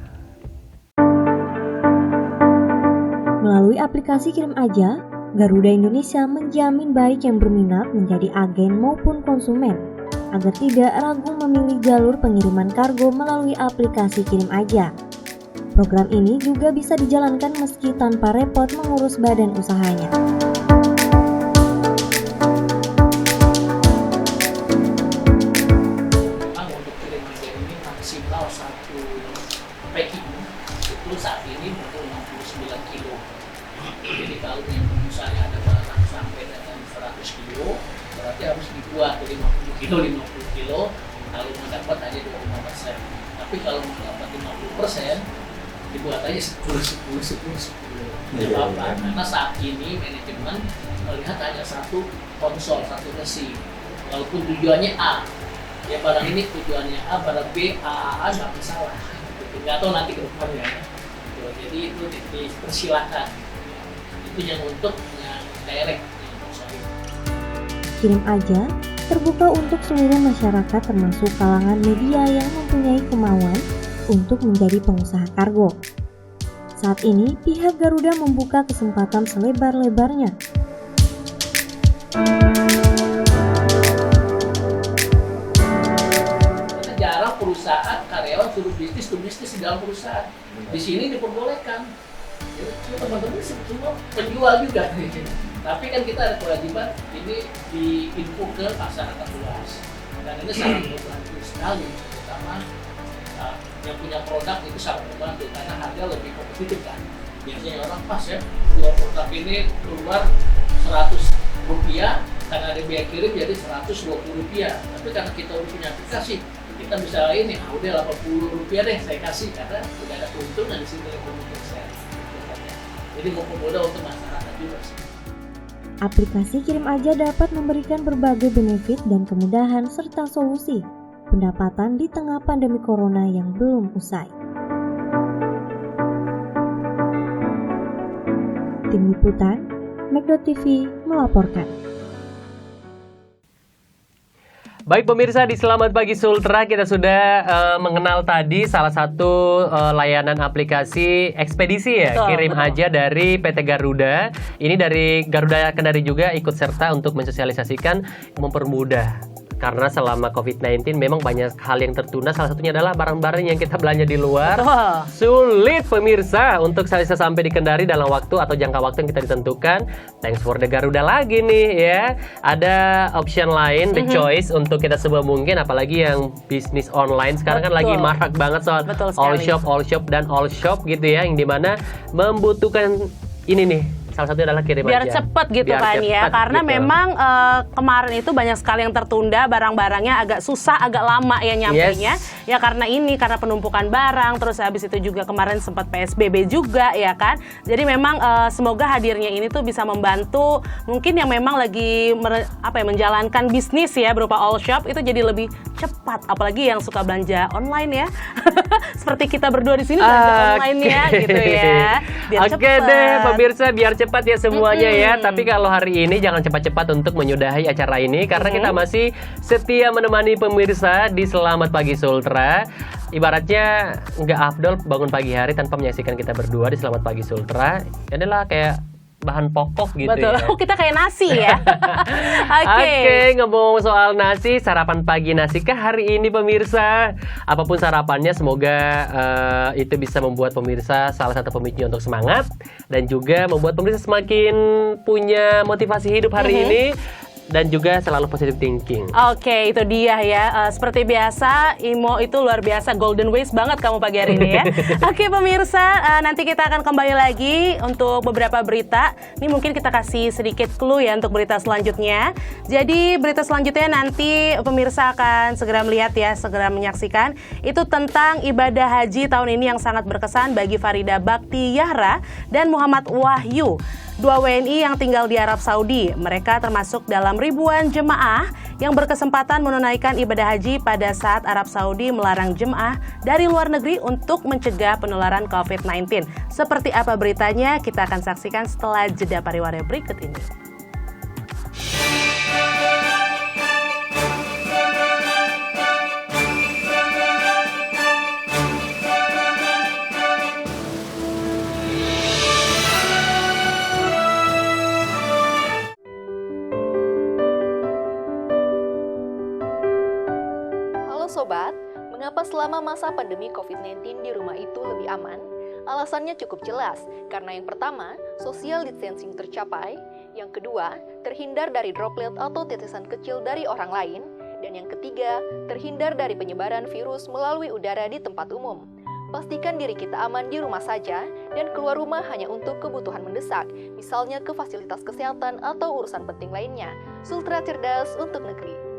Melalui aplikasi Kirim Aja, Garuda Indonesia menjamin baik yang berminat menjadi agen maupun konsumen agar tidak ragu memilih jalur pengiriman kargo melalui aplikasi Kirim Aja. Program ini juga bisa dijalankan meski tanpa repot mengurus badan usahanya. Untuk Kirim Aja ini maksimal satu packing itu saat ini butuh 69 kilo. Jadi kalau yang misalnya ada barang sampai dengan 100 kilo, berarti harus dibuat dari 50 kilo, lalu mendapat hanya 25%. Tapi kalau mendapat 50%, dibuat aja 10. Tidak apa-apa, karena saat ini manajemen melihat hanya satu konsol, satu resi. Walaupun tujuannya A, ya barang ini tujuannya A, barang B, A, nggak masalah. Nggak tahu nanti ke depannya. Jadi itu dipersilakan. Itu yang untuk yang direct. Kirim Aja terbuka untuk seluruh masyarakat termasuk kalangan media yang mempunyai kemauan untuk menjadi pengusaha kargo. Saat ini pihak Garuda membuka kesempatan selebar-lebarnya. Jarang perusahaan karyawan suruh bisnis di dalam perusahaan. Di sini diperbolehkan. Jadi teman-teman semua penjual juga. Tapi kan kita ada kewajiban ini diinfo ke masyarakat luas. Dan ini sangat membantu sekali, terutama yang punya produk itu sangat membantu karena harga lebih kompetitif kan. Biasanya orang pas ya, jual produk ini keluar Rp100, karena ada biaya kirim jadi Rp120. Tapi karena kita udah punya aplikasi, kita bisa ini, udah Rp80 deh saya kasih karena udah ada keuntungan di sini 50%. Jadi mempermudah untuk masyarakat juga sih. Aplikasi Kirim Aja dapat memberikan berbagai benefit dan kemudahan serta solusi pendapatan di tengah pandemi corona yang belum usai. Tim Liputan, Megdo TV melaporkan. Baik pemirsa, di Selamat Pagi Sultra kita sudah mengenal tadi salah satu layanan aplikasi ekspedisi ya, kirim aja dari PT Garuda. Ini dari Garuda Kendari juga ikut serta untuk mensosialisasikan, mempermudah. Karena selama COVID-19 memang banyak hal yang tertunda, salah satunya adalah barang-barang yang kita belanja di luar. Sulit pemirsa untuk bisa sampai di Kendari dalam waktu atau jangka waktu yang kita ditentukan. Thanks for the Garuda lagi nih ya. Ada option lain, the choice untuk kita semua mungkin, apalagi yang bisnis online sekarang kan lagi marak banget soal all shop dan all shop gitu ya, yang dimana membutuhkan ini nih. Salah satunya adalah kirim biar aja. Cepet gitu biar kan cepet, ya, karena gitu. memang kemarin itu banyak sekali yang tertunda, barang-barangnya agak susah, agak lama ya nyampenya. Ya karena penumpukan barang, terus habis itu juga kemarin sempat PSBB juga ya kan. Jadi memang semoga hadirnya ini tuh bisa membantu mungkin yang memang lagi menjalankan bisnis ya berupa all shop itu jadi lebih cepat, apalagi yang suka belanja online ya. Seperti kita berdua di sini belanja online ya gitu ya. Oke deh pemirsa, biar cepat ya semuanya ya. Tapi kalau hari ini jangan cepat-cepat untuk menyudahi acara ini, karena kita masih setia menemani pemirsa di Selamat Pagi Sultra. Ibaratnya nggak afdol bangun pagi hari tanpa menyaksikan kita berdua di Selamat Pagi Sultra. Ini adalah kayak bahan pokok gitu. Betul. Ya. Kita kayak nasi ya. Oke, ngomong soal nasi, sarapan pagi nasi kah hari ini pemirsa? Apapun sarapannya, semoga itu bisa membuat pemirsa salah satu pemicu untuk semangat dan juga membuat pemirsa semakin punya motivasi hidup hari ini. Dan juga selalu positive thinking. Oke, itu dia ya. Seperti biasa, Imo itu luar biasa, golden ways banget kamu pagi hari ini ya. Oke pemirsa, nanti kita akan kembali lagi untuk beberapa berita. Ini mungkin kita kasih sedikit clue ya untuk berita selanjutnya. Jadi berita selanjutnya nanti pemirsa akan segera melihat ya, segera menyaksikan. Itu tentang ibadah haji tahun ini yang sangat berkesan bagi Farida Bakti Yahra dan Muhammad Wahyu. 2 WNI yang tinggal di Arab Saudi. Mereka termasuk dalam ribuan jemaah yang berkesempatan menunaikan ibadah haji pada saat Arab Saudi melarang jemaah dari luar negeri untuk mencegah penularan COVID-19. Seperti apa beritanya, kita akan saksikan setelah jeda pariwara berikut ini. Sobat, mengapa selama masa pandemi COVID-19 di rumah itu lebih aman? Alasannya cukup jelas, karena yang pertama, social distancing tercapai, yang kedua, terhindar dari droplet atau tetesan kecil dari orang lain, dan yang ketiga, terhindar dari penyebaran virus melalui udara di tempat umum. Pastikan diri kita aman di rumah saja dan keluar rumah hanya untuk kebutuhan mendesak, misalnya ke fasilitas kesehatan atau urusan penting lainnya. Sultra cerdas untuk negeri.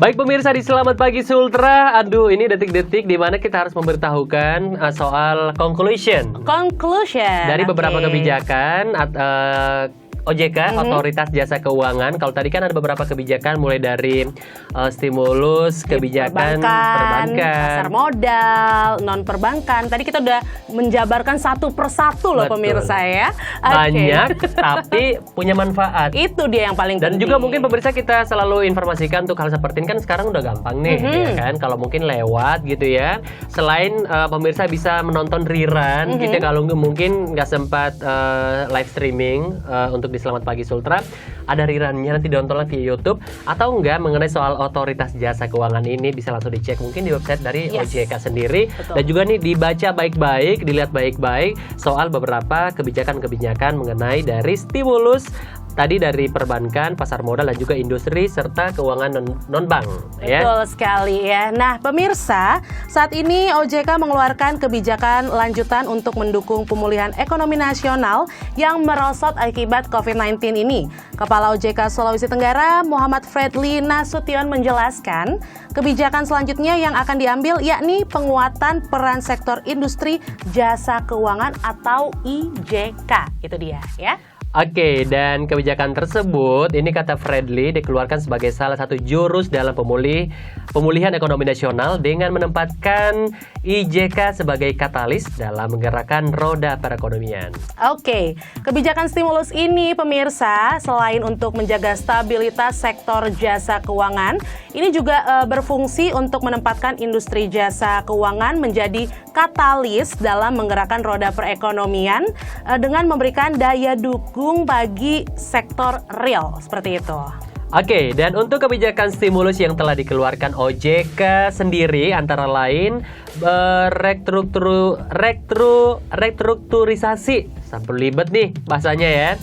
Baik pemirsa di Selamat Pagi Sultra, aduh ini detik-detik di mana kita harus memberitahukan soal conclusion dari beberapa kebijakan OJK, Otoritas Jasa Keuangan. Kalau tadi kan ada beberapa kebijakan mulai dari stimulus, kebijakan perbankan, pasar modal, non perbankan. Tadi kita udah menjabarkan satu persatu loh. Betul. Pemirsa ya. Banyak tapi punya manfaat. Itu dia yang paling Dan penting. juga mungkin pemirsa kita selalu informasikan untuk hal seperti ini kan sekarang udah gampang nih, ya kan? Kalau mungkin lewat gitu ya. Selain pemirsa bisa menonton rerun, gitu kalau mungkin nggak sempat live streaming untuk di Selamat Pagi Sultra, ada rerunnya nanti ditonton lagi via YouTube, atau enggak mengenai soal Otoritas Jasa Keuangan ini bisa langsung dicek mungkin di website dari OJK sendiri. Betul. Dan juga nih dibaca baik-baik, dilihat baik-baik soal beberapa kebijakan-kebijakan mengenai dari stimulus tadi dari perbankan, pasar modal dan juga industri serta keuangan non-bank ya. Betul sekali ya. Nah, pemirsa, saat ini OJK mengeluarkan kebijakan lanjutan untuk mendukung pemulihan ekonomi nasional yang merosot akibat COVID-19 ini. Kepala OJK Sulawesi Tenggara, Muhammad Fredly Nasution menjelaskan, kebijakan selanjutnya yang akan diambil yakni penguatan peran sektor industri jasa keuangan atau IJK. Itu dia ya. Oke, dan kebijakan tersebut ini kata Fredly dikeluarkan sebagai salah satu jurus dalam pemulihan ekonomi nasional dengan menempatkan IJK sebagai katalis dalam menggerakkan roda perekonomian. Oke, kebijakan stimulus ini pemirsa selain untuk menjaga stabilitas sektor jasa keuangan, ini juga berfungsi untuk menempatkan industri jasa keuangan menjadi katalis dalam menggerakkan roda perekonomian dengan memberikan daya dukung bagi sektor real, seperti itu. Oke, dan untuk kebijakan stimulus yang telah dikeluarkan OJK sendiri antara lain restrukturisasi, sampai libet nih bahasanya ya.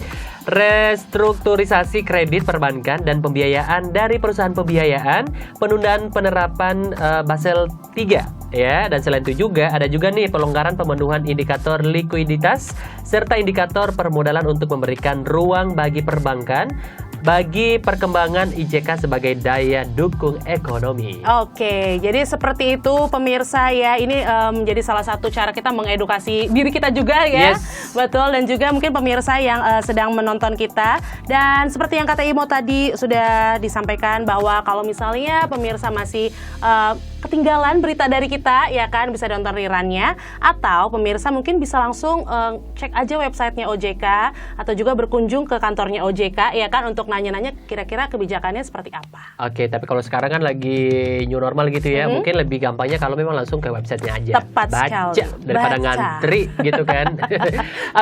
Restrukturisasi kredit perbankan dan pembiayaan dari perusahaan pembiayaan, penundaan penerapan Basel III ya, dan selain itu juga ada juga nih pelonggaran pemenuhan indikator likuiditas serta indikator permodalan untuk memberikan ruang bagi perbankan bagi perkembangan IJK sebagai daya dukung ekonomi. Oke, jadi seperti itu pemirsa ya. Ini menjadi salah satu cara kita mengedukasi diri kita juga ya. Yes. Betul, dan juga mungkin pemirsa yang sedang menonton kita. Dan seperti yang kata Imo tadi sudah disampaikan bahwa kalau misalnya pemirsa masih ketinggalan berita dari kita ya kan, bisa nonton rerunnya, atau pemirsa mungkin bisa langsung cek aja websitenya OJK atau juga berkunjung ke kantornya OJK ya kan, untuk nanya-nanya kira-kira kebijakannya seperti apa. Oke, tapi kalau sekarang kan lagi new normal gitu ya, mungkin lebih gampangnya kalau memang langsung ke websitenya aja. Tepat baca sekali. daripada Baca. ngantri gitu kan.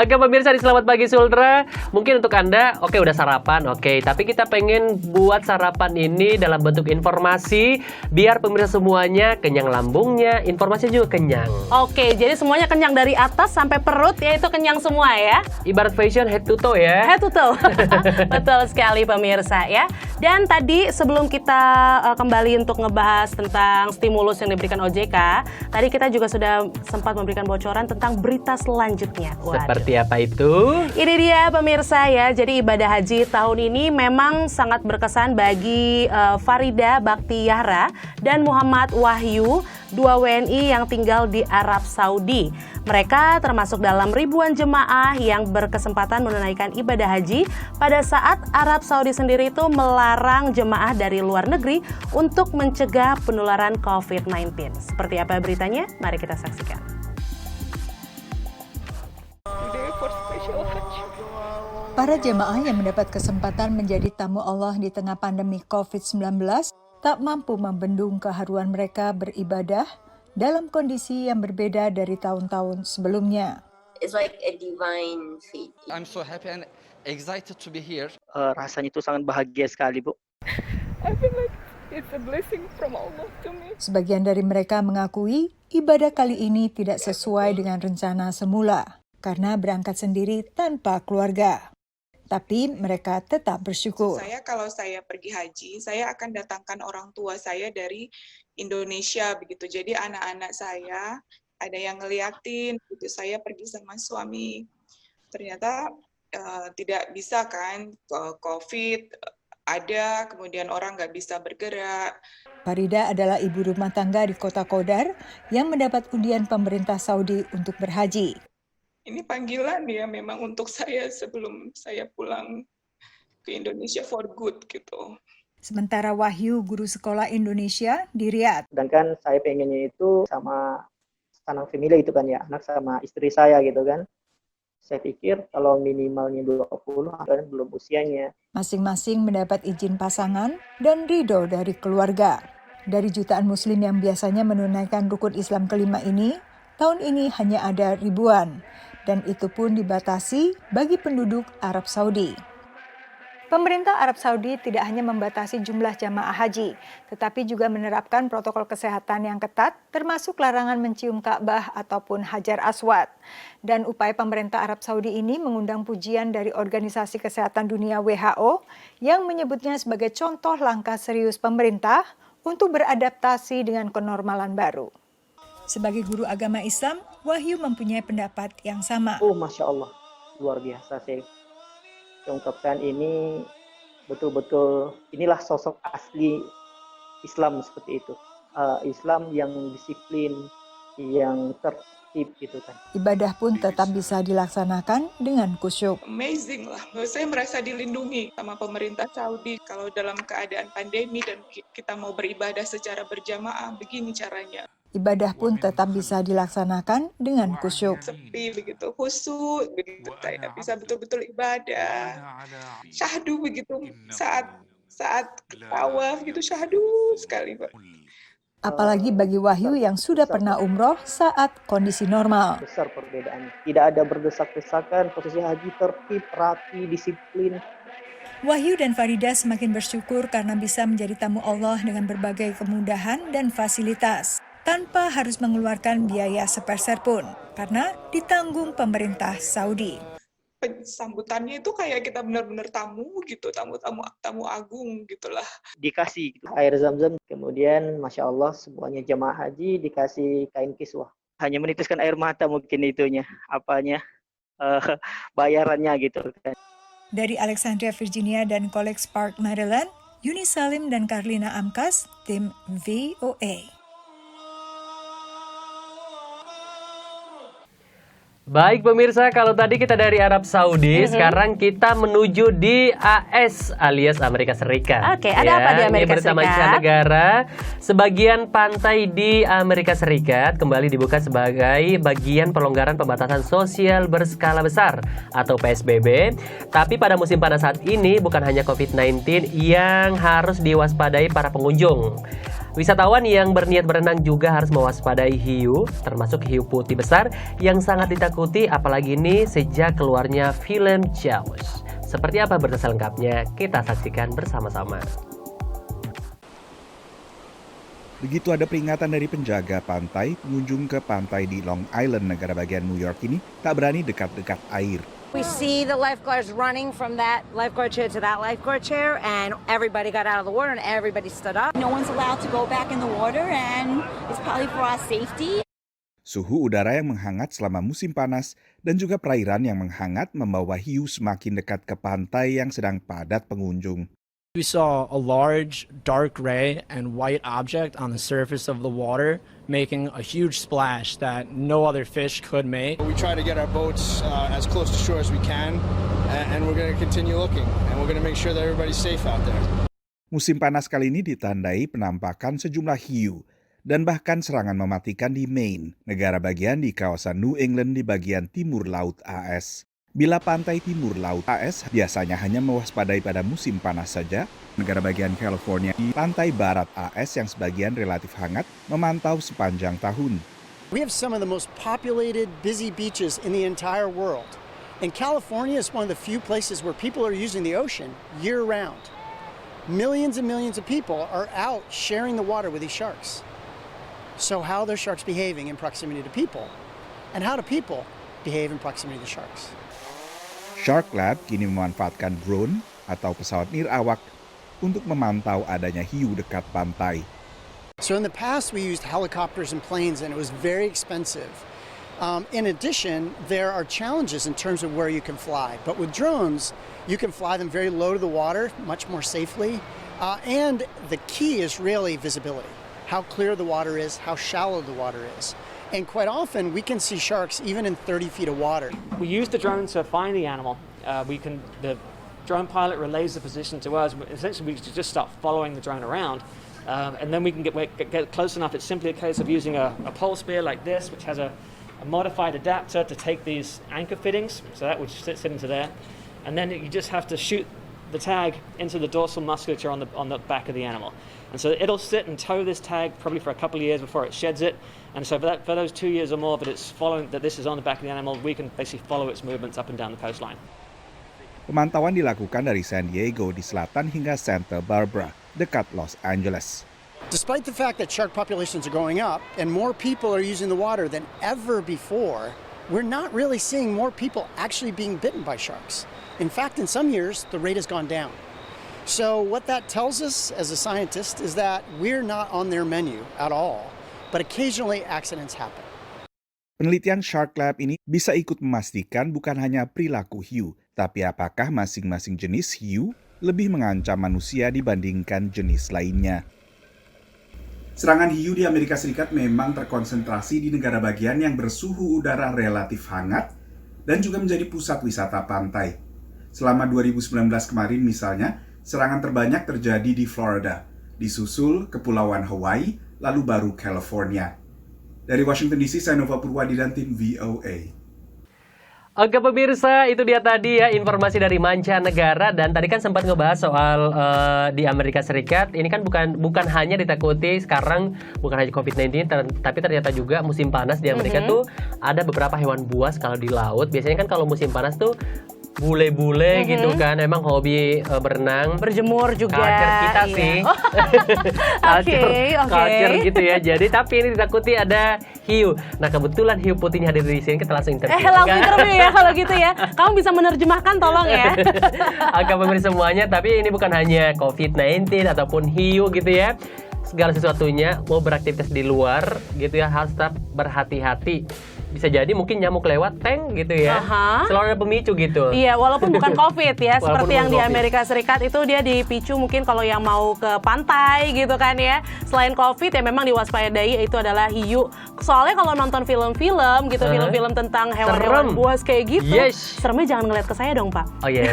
Oke pemirsa di Selamat Pagi Sultra, mungkin untuk Anda oke udah sarapan, oke, tapi kita pengen buat sarapan ini dalam bentuk informasi biar pemirsa semuanya kenyang lambungnya, informasi juga kenyang. Oke, jadi semuanya kenyang dari atas sampai perut ya, itu kenyang semua ya. Ibarat fashion head to toe ya. Head to toe. Betul sekali pemirsa ya. Dan tadi sebelum kita kembali untuk ngebahas tentang stimulus yang diberikan OJK, tadi kita juga sudah sempat memberikan bocoran tentang berita selanjutnya. Waduh. Seperti apa itu? Ini dia pemirsa ya, jadi ibadah haji tahun ini memang sangat berkesan bagi Farida Baktiyahra dan Muhammad Wahyu, dua WNI yang tinggal di Arab Saudi. Mereka termasuk dalam ribuan jemaah yang berkesempatan menunaikan ibadah haji pada saat Arab Saudi sendiri itu melarang jemaah dari luar negeri untuk mencegah penularan COVID-19. Seperti apa beritanya? Mari kita saksikan. Para jemaah yang mendapat kesempatan menjadi tamu Allah di tengah pandemi COVID-19 tak mampu membendung keharuan mereka beribadah dalam kondisi yang berbeda dari tahun-tahun sebelumnya. It's like a divine feat. I'm so happy and excited to be here. Rasanya itu sangat bahagia sekali, Bu. I feel like it's a blessing from Allah to me. Sebagian dari mereka mengakui ibadah kali ini tidak sesuai dengan rencana semula karena berangkat sendiri tanpa keluarga. Tapi mereka tetap bersyukur. Kalau saya pergi haji, saya akan datangkan orang tua saya dari Indonesia begitu. Jadi anak-anak saya ada yang ngeliatin, gitu. Saya pergi sama suami. Ternyata tidak bisa kan, COVID, ada, kemudian orang nggak bisa bergerak. Farida adalah ibu rumah tangga di kota Qodar yang mendapat undian pemerintah Saudi untuk berhaji. Ini panggilan ya memang untuk saya sebelum saya pulang ke Indonesia for good gitu. Sementara Wahyu, guru sekolah Indonesia di Riyadh. Sedangkan saya pengennya itu sama anak family itu kan ya, anak sama istri saya gitu kan. Saya pikir kalau minimalnya 20 kan belum usianya. Masing-masing mendapat izin pasangan dan ridho dari keluarga. Dari jutaan muslim yang biasanya menunaikan rukun Islam kelima ini, tahun ini hanya ada ribuan. Dan itu pun dibatasi bagi penduduk Arab Saudi. Pemerintah Arab Saudi tidak hanya membatasi jumlah jamaah haji, tetapi juga menerapkan protokol kesehatan yang ketat, termasuk larangan mencium Ka'bah ataupun Hajar Aswad. Dan upaya pemerintah Arab Saudi ini mengundang pujian dari Organisasi Kesehatan Dunia WHO yang menyebutnya sebagai contoh langkah serius pemerintah untuk beradaptasi dengan kenormalan baru. Sebagai guru agama Islam, Wahyu mempunyai pendapat yang sama. Oh, Masya Allah, luar biasa sih. Ungkapkan ini betul-betul inilah sosok asli Islam seperti itu. Islam yang disiplin, yang tertib gitu kan. Ibadah pun tetap bisa dilaksanakan dengan khusyuk. Amazing lah, saya merasa dilindungi sama pemerintah Saudi. Kalau dalam keadaan pandemi dan kita mau beribadah secara berjamaah, begini caranya. Ibadah pun tetap bisa dilaksanakan dengan khusyuk. Sepi begitu, khusyuk begitu, saya bisa betul-betul ibadah. Syahdu begitu, saat tawaf gitu syahdu sekali, Pak. Apalagi bagi Wahyu yang sudah pernah umroh saat kondisi normal. Besar perbedaannya. Tidak ada berdesak-desakan, posisi haji tertib, rapi, disiplin. Wahyu dan Farida semakin bersyukur karena bisa menjadi tamu Allah dengan berbagai kemudahan dan fasilitas, tanpa harus mengeluarkan biaya sepeser pun, karena ditanggung pemerintah Saudi. Sambutannya itu kayak kita benar-benar tamu gitu, tamu agung gitulah. Dikasih gitu, air zam-zam, kemudian Masya Allah semuanya jamaah haji dikasih kain kiswah. Hanya menitiskan air mata mungkin itunya, bayarannya gitu kan. Dari Alexandria, Virginia dan College Park, Maryland, Yuni Salim dan Karlina Amkas, tim VOA. Baik pemirsa, kalau tadi kita dari Arab Saudi, sekarang kita menuju di AS alias Amerika Serikat. Oke, ada apa di Amerika Ini berita Serikat? mancanegara, sebagian pantai di Amerika Serikat kembali dibuka sebagai bagian pelonggaran pembatasan sosial berskala besar atau PSBB. Tapi pada musim panas saat ini bukan hanya COVID-19 yang harus diwaspadai para pengunjung. Wisatawan yang berniat berenang juga harus mewaspadai hiu, termasuk hiu putih besar yang sangat ditakuti apalagi ini sejak keluarnya film Jaws. Seperti apa berita selengkapnya? Kita saksikan bersama-sama. Begitu ada peringatan dari penjaga pantai, pengunjung ke pantai di Long Island, negara bagian New York ini tak berani dekat-dekat air. We see the lifeguards running from that lifeguard chair to that lifeguard chair, and everybody got out of the water and everybody stood up. No one's allowed to go back in the water, and it's probably for our safety. Suhu udara yang menghangat selama musim panas dan juga perairan yang menghangat membawa hiu semakin dekat ke pantai yang sedang padat pengunjung. We saw a large, dark gray and white object on the surface of the water, making a huge splash that no other fish could make. We try to get our boats as close to shore as we can, and we're going to continue looking, and we're going to make sure that everybody's safe out there. Musim panas kali ini ditandai penampakan sejumlah hiu dan bahkan serangan mematikan di Maine, negara bagian di kawasan New England di bagian timur laut AS. Bila pantai timur laut AS biasanya hanya mewaspadai pada musim panas saja, negara bagian California di pantai barat AS yang sebagian relatif hangat memantau sepanjang tahun. We have some of the most populated, busy beaches in the entire world. And California is one of the few places where people are using the ocean year-round. Millions and millions of people are out sharing the water with these sharks. So how are those sharks behaving in proximity to people? And how do people behave in proximity to sharks? Shark Lab kini memanfaatkan drone atau pesawat nirawak untuk memantau adanya hiu dekat pantai. So in the past we used helicopters and planes and it was very expensive. In addition, there are challenges in terms of where you can fly. But with drones, you can fly them very low to the water, much more safely. And the key is really visibility. How clear the water is, how shallow the water is. And quite often, we can see sharks even in 30 feet of water. We use the drone to find the animal. The drone pilot relays the position to us. Essentially, we just start following the drone around. And then we can get close enough. It's simply a case of using a pole spear like this, which has a modified adapter to take these anchor fittings. So that would sit into there. And then you just have to shoot the tag into the dorsal musculature on the back of the animal. And so it'll sit and tow this tag probably for a couple of years before it sheds it. And so for those 2 years or more that this is on the back of the animal, we can basically follow its movements up and down the coastline. Pemantauan dilakukan dari San Diego di selatan hingga Santa Barbara, dekat Los Angeles. Despite the fact that shark populations are going up and more people are using the water than ever before, we're not really seeing more people actually being bitten by sharks. In fact, in some years, the rate has gone down. So what that tells us as a scientist is that we're not on their menu at all, but occasionally accidents happen. Penelitian Shark Lab ini bisa ikut memastikan bukan hanya perilaku hiu, tapi apakah masing-masing jenis hiu lebih mengancam manusia dibandingkan jenis lainnya. Serangan hiu di Amerika Serikat memang terkonsentrasi di negara bagian yang bersuhu udara relatif hangat dan juga menjadi pusat wisata pantai. Selama 2019 kemarin misalnya, serangan terbanyak terjadi di Florida, disusul Kepulauan Hawaii, lalu baru California. Dari Washington DC, saya Nova Purwadi dan tim VOA. Oke pemirsa, itu dia tadi ya informasi dari mancanegara. Dan tadi kan sempat ngebahas soal di Amerika Serikat. Ini kan bukan hanya ditakuti sekarang, bukan hanya COVID-19, tapi ternyata juga musim panas di Amerika tuh ada beberapa hewan buas kalau di laut. Biasanya kan kalau musim panas tuh bule-bule gitu kan, emang hobi berenang, berjemur juga. Culture kita sih, culture gitu ya. Jadi tapi ini ditakuti ada hiu. Nah kebetulan hiu putihnya hadir di sini, kita langsung interview. Langsung interview ya kalau gitu ya. Kamu bisa menerjemahkan tolong ya. Agak pemirsa semuanya, tapi ini bukan hanya COVID-19 ataupun hiu gitu ya. Segala sesuatunya mau beraktivitas di luar gitu ya harus tetap berhati-hati. Bisa jadi mungkin nyamuk lewat tank gitu ya. Selalu ada pemicu gitu. Iya, walaupun bukan COVID ya. Seperti yang di COVID. Amerika Serikat itu dia dipicu mungkin kalau yang mau ke pantai gitu kan ya. Selain COVID ya memang diwaspadai itu adalah hiu. Soalnya kalau nonton film-film gitu, film-film tentang hewan-hewan buas kayak gitu, seremnya jangan ngeliat ke saya dong Pak. Oh iya.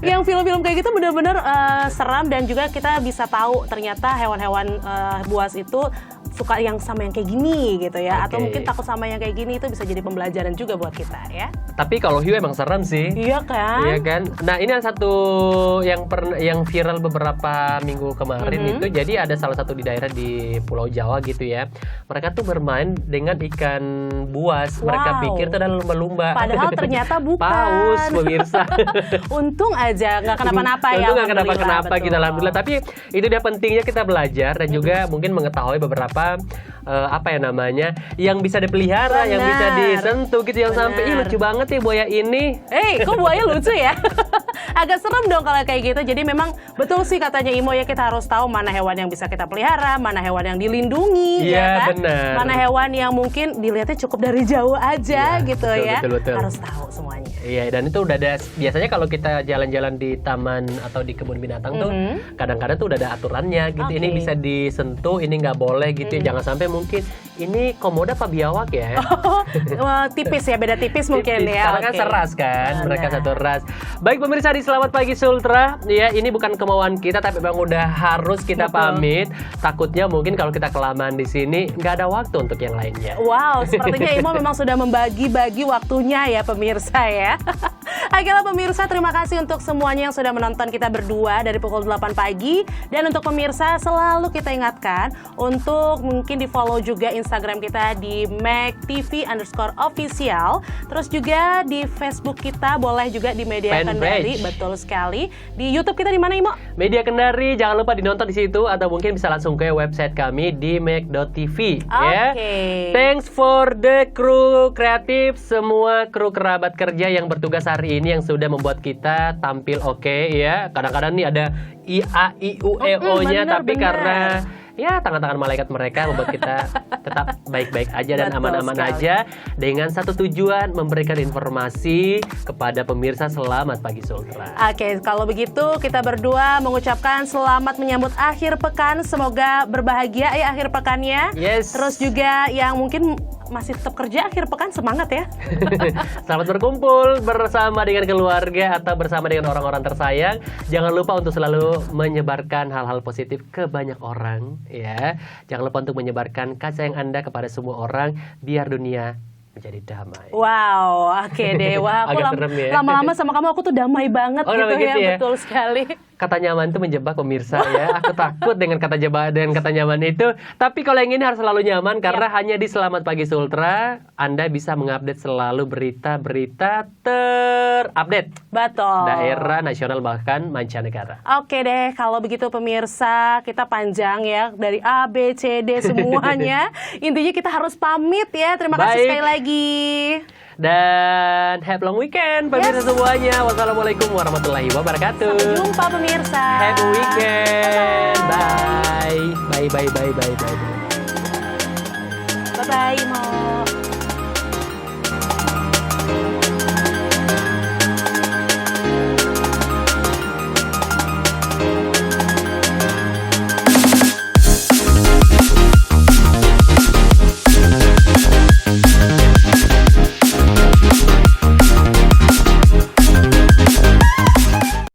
Yang film-film kayak gitu benar-benar seram dan juga kita bisa tahu ternyata hewan-hewan buas itu suka yang sama yang kayak gini gitu ya, atau mungkin takut sama yang kayak gini, itu bisa jadi pembelajaran juga buat kita ya. Tapi kalau hiu emang serem sih. Iya kan? Iya kan. Nah ini ada satu yang viral beberapa minggu kemarin itu, jadi ada salah satu di daerah di Pulau Jawa gitu ya. Mereka tuh bermain dengan ikan buas. Mereka pikir itu adalah lumba-lumba. Padahal ternyata bukan. Paus pemirsa. Untung aja nggak kenapa-napa ya. Untung nggak kenapa-kenapa gitu, alhamdulillah. Tapi itu dia pentingnya kita belajar dan juga mungkin mengetahui beberapa apa ya namanya, yang bisa dipelihara, yang bisa disentuh gitu, yang sampai lucu banget ya buaya ini. Kok buaya lucu ya? Agak serem dong kalau kayak gitu. Jadi memang betul sih katanya Imo ya, kita harus tahu mana hewan yang bisa kita pelihara, mana hewan yang dilindungi, ya kan? Benar. Mana hewan yang mungkin dilihatnya cukup dari jauh aja gitu betul, ya. Betul. Harus tahu semuanya. Iya, dan itu udah ada, biasanya kalau kita jalan-jalan di taman atau di kebun binatang tuh kadang-kadang tuh udah ada aturannya gitu. Ini bisa disentuh, ini nggak boleh gitu. Jangan sampai mungkin ini komodo apa biawak ya. Tipis ya, beda tipis mungkin ya. Karena kan seras kan, mereka satu ras. Baik pemirsa di Selamat Pagi Sultra, ya ini bukan kemauan kita tapi memang udah harus kita pamit. Takutnya mungkin kalau kita kelamaan di sini nggak ada waktu untuk yang lainnya. Wow, sepertinya Imo memang sudah membagi-bagi waktunya ya pemirsa ya. Akhirnya pemirsa, terima kasih untuk semuanya yang sudah menonton kita berdua dari pukul 8 pagi. Dan untuk pemirsa selalu kita ingatkan untuk mungkin di follow juga Instagram kita di MacTV_official. Terus juga di Facebook kita, boleh juga di Media Kendari, betul sekali. Di YouTube kita di mana Imo? Media Kendari, jangan lupa dinonton di situ atau mungkin bisa langsung ke website kami di mac.tv ya. Thanks for the crew kreatif, semua kru kerabat kerja yang bertugas hari ini yang sudah membuat kita tampil oke ya. Kadang-kadang nih ada I-A-I-U-E-O-nya tapi karena ya tangan-tangan malaikat mereka membuat kita tetap baik-baik aja dan Betul aman-aman sekali. aja dengan satu tujuan memberikan informasi kepada pemirsa. Selamat pagi Sultra. Oke, kalau begitu kita berdua mengucapkan selamat menyambut akhir pekan. Semoga berbahagia ya akhir pekannya. Yes. Terus juga yang mungkin masih tetap kerja akhir pekan, semangat ya. Selamat berkumpul bersama dengan keluarga atau bersama dengan orang-orang tersayang. Jangan lupa untuk selalu menyebarkan hal-hal positif ke banyak orang ya. Jangan lupa untuk menyebarkan kasih sayang Anda kepada semua orang biar dunia menjadi damai. Wow, oke deh. Wah, aku Agak serem ya. lama-lama sama kamu aku tuh damai banget Oh, gitu begitu ya. ya? Betul sekali. Kata nyaman itu menjebak pemirsa ya. Aku takut dengan kata nyaman itu. Tapi kalau yang ini harus selalu nyaman karena hanya di Selamat Pagi Sultra Anda bisa mengupdate selalu berita-berita terupdate. Betul. Daerah, nasional bahkan mancanegara. Oke deh, kalau begitu pemirsa, kita panjang ya dari A, B, C, D semuanya. Intinya kita harus pamit ya. Terima kasih Baik. sekali lagi. Dan have long weekend pemirsa semuanya. Wassalamualaikum warahmatullahi wabarakatuh. Sampai jumpa pemirsa. Happy weekend. Bye. Bye bye bye bye bye. Bye bye Mo.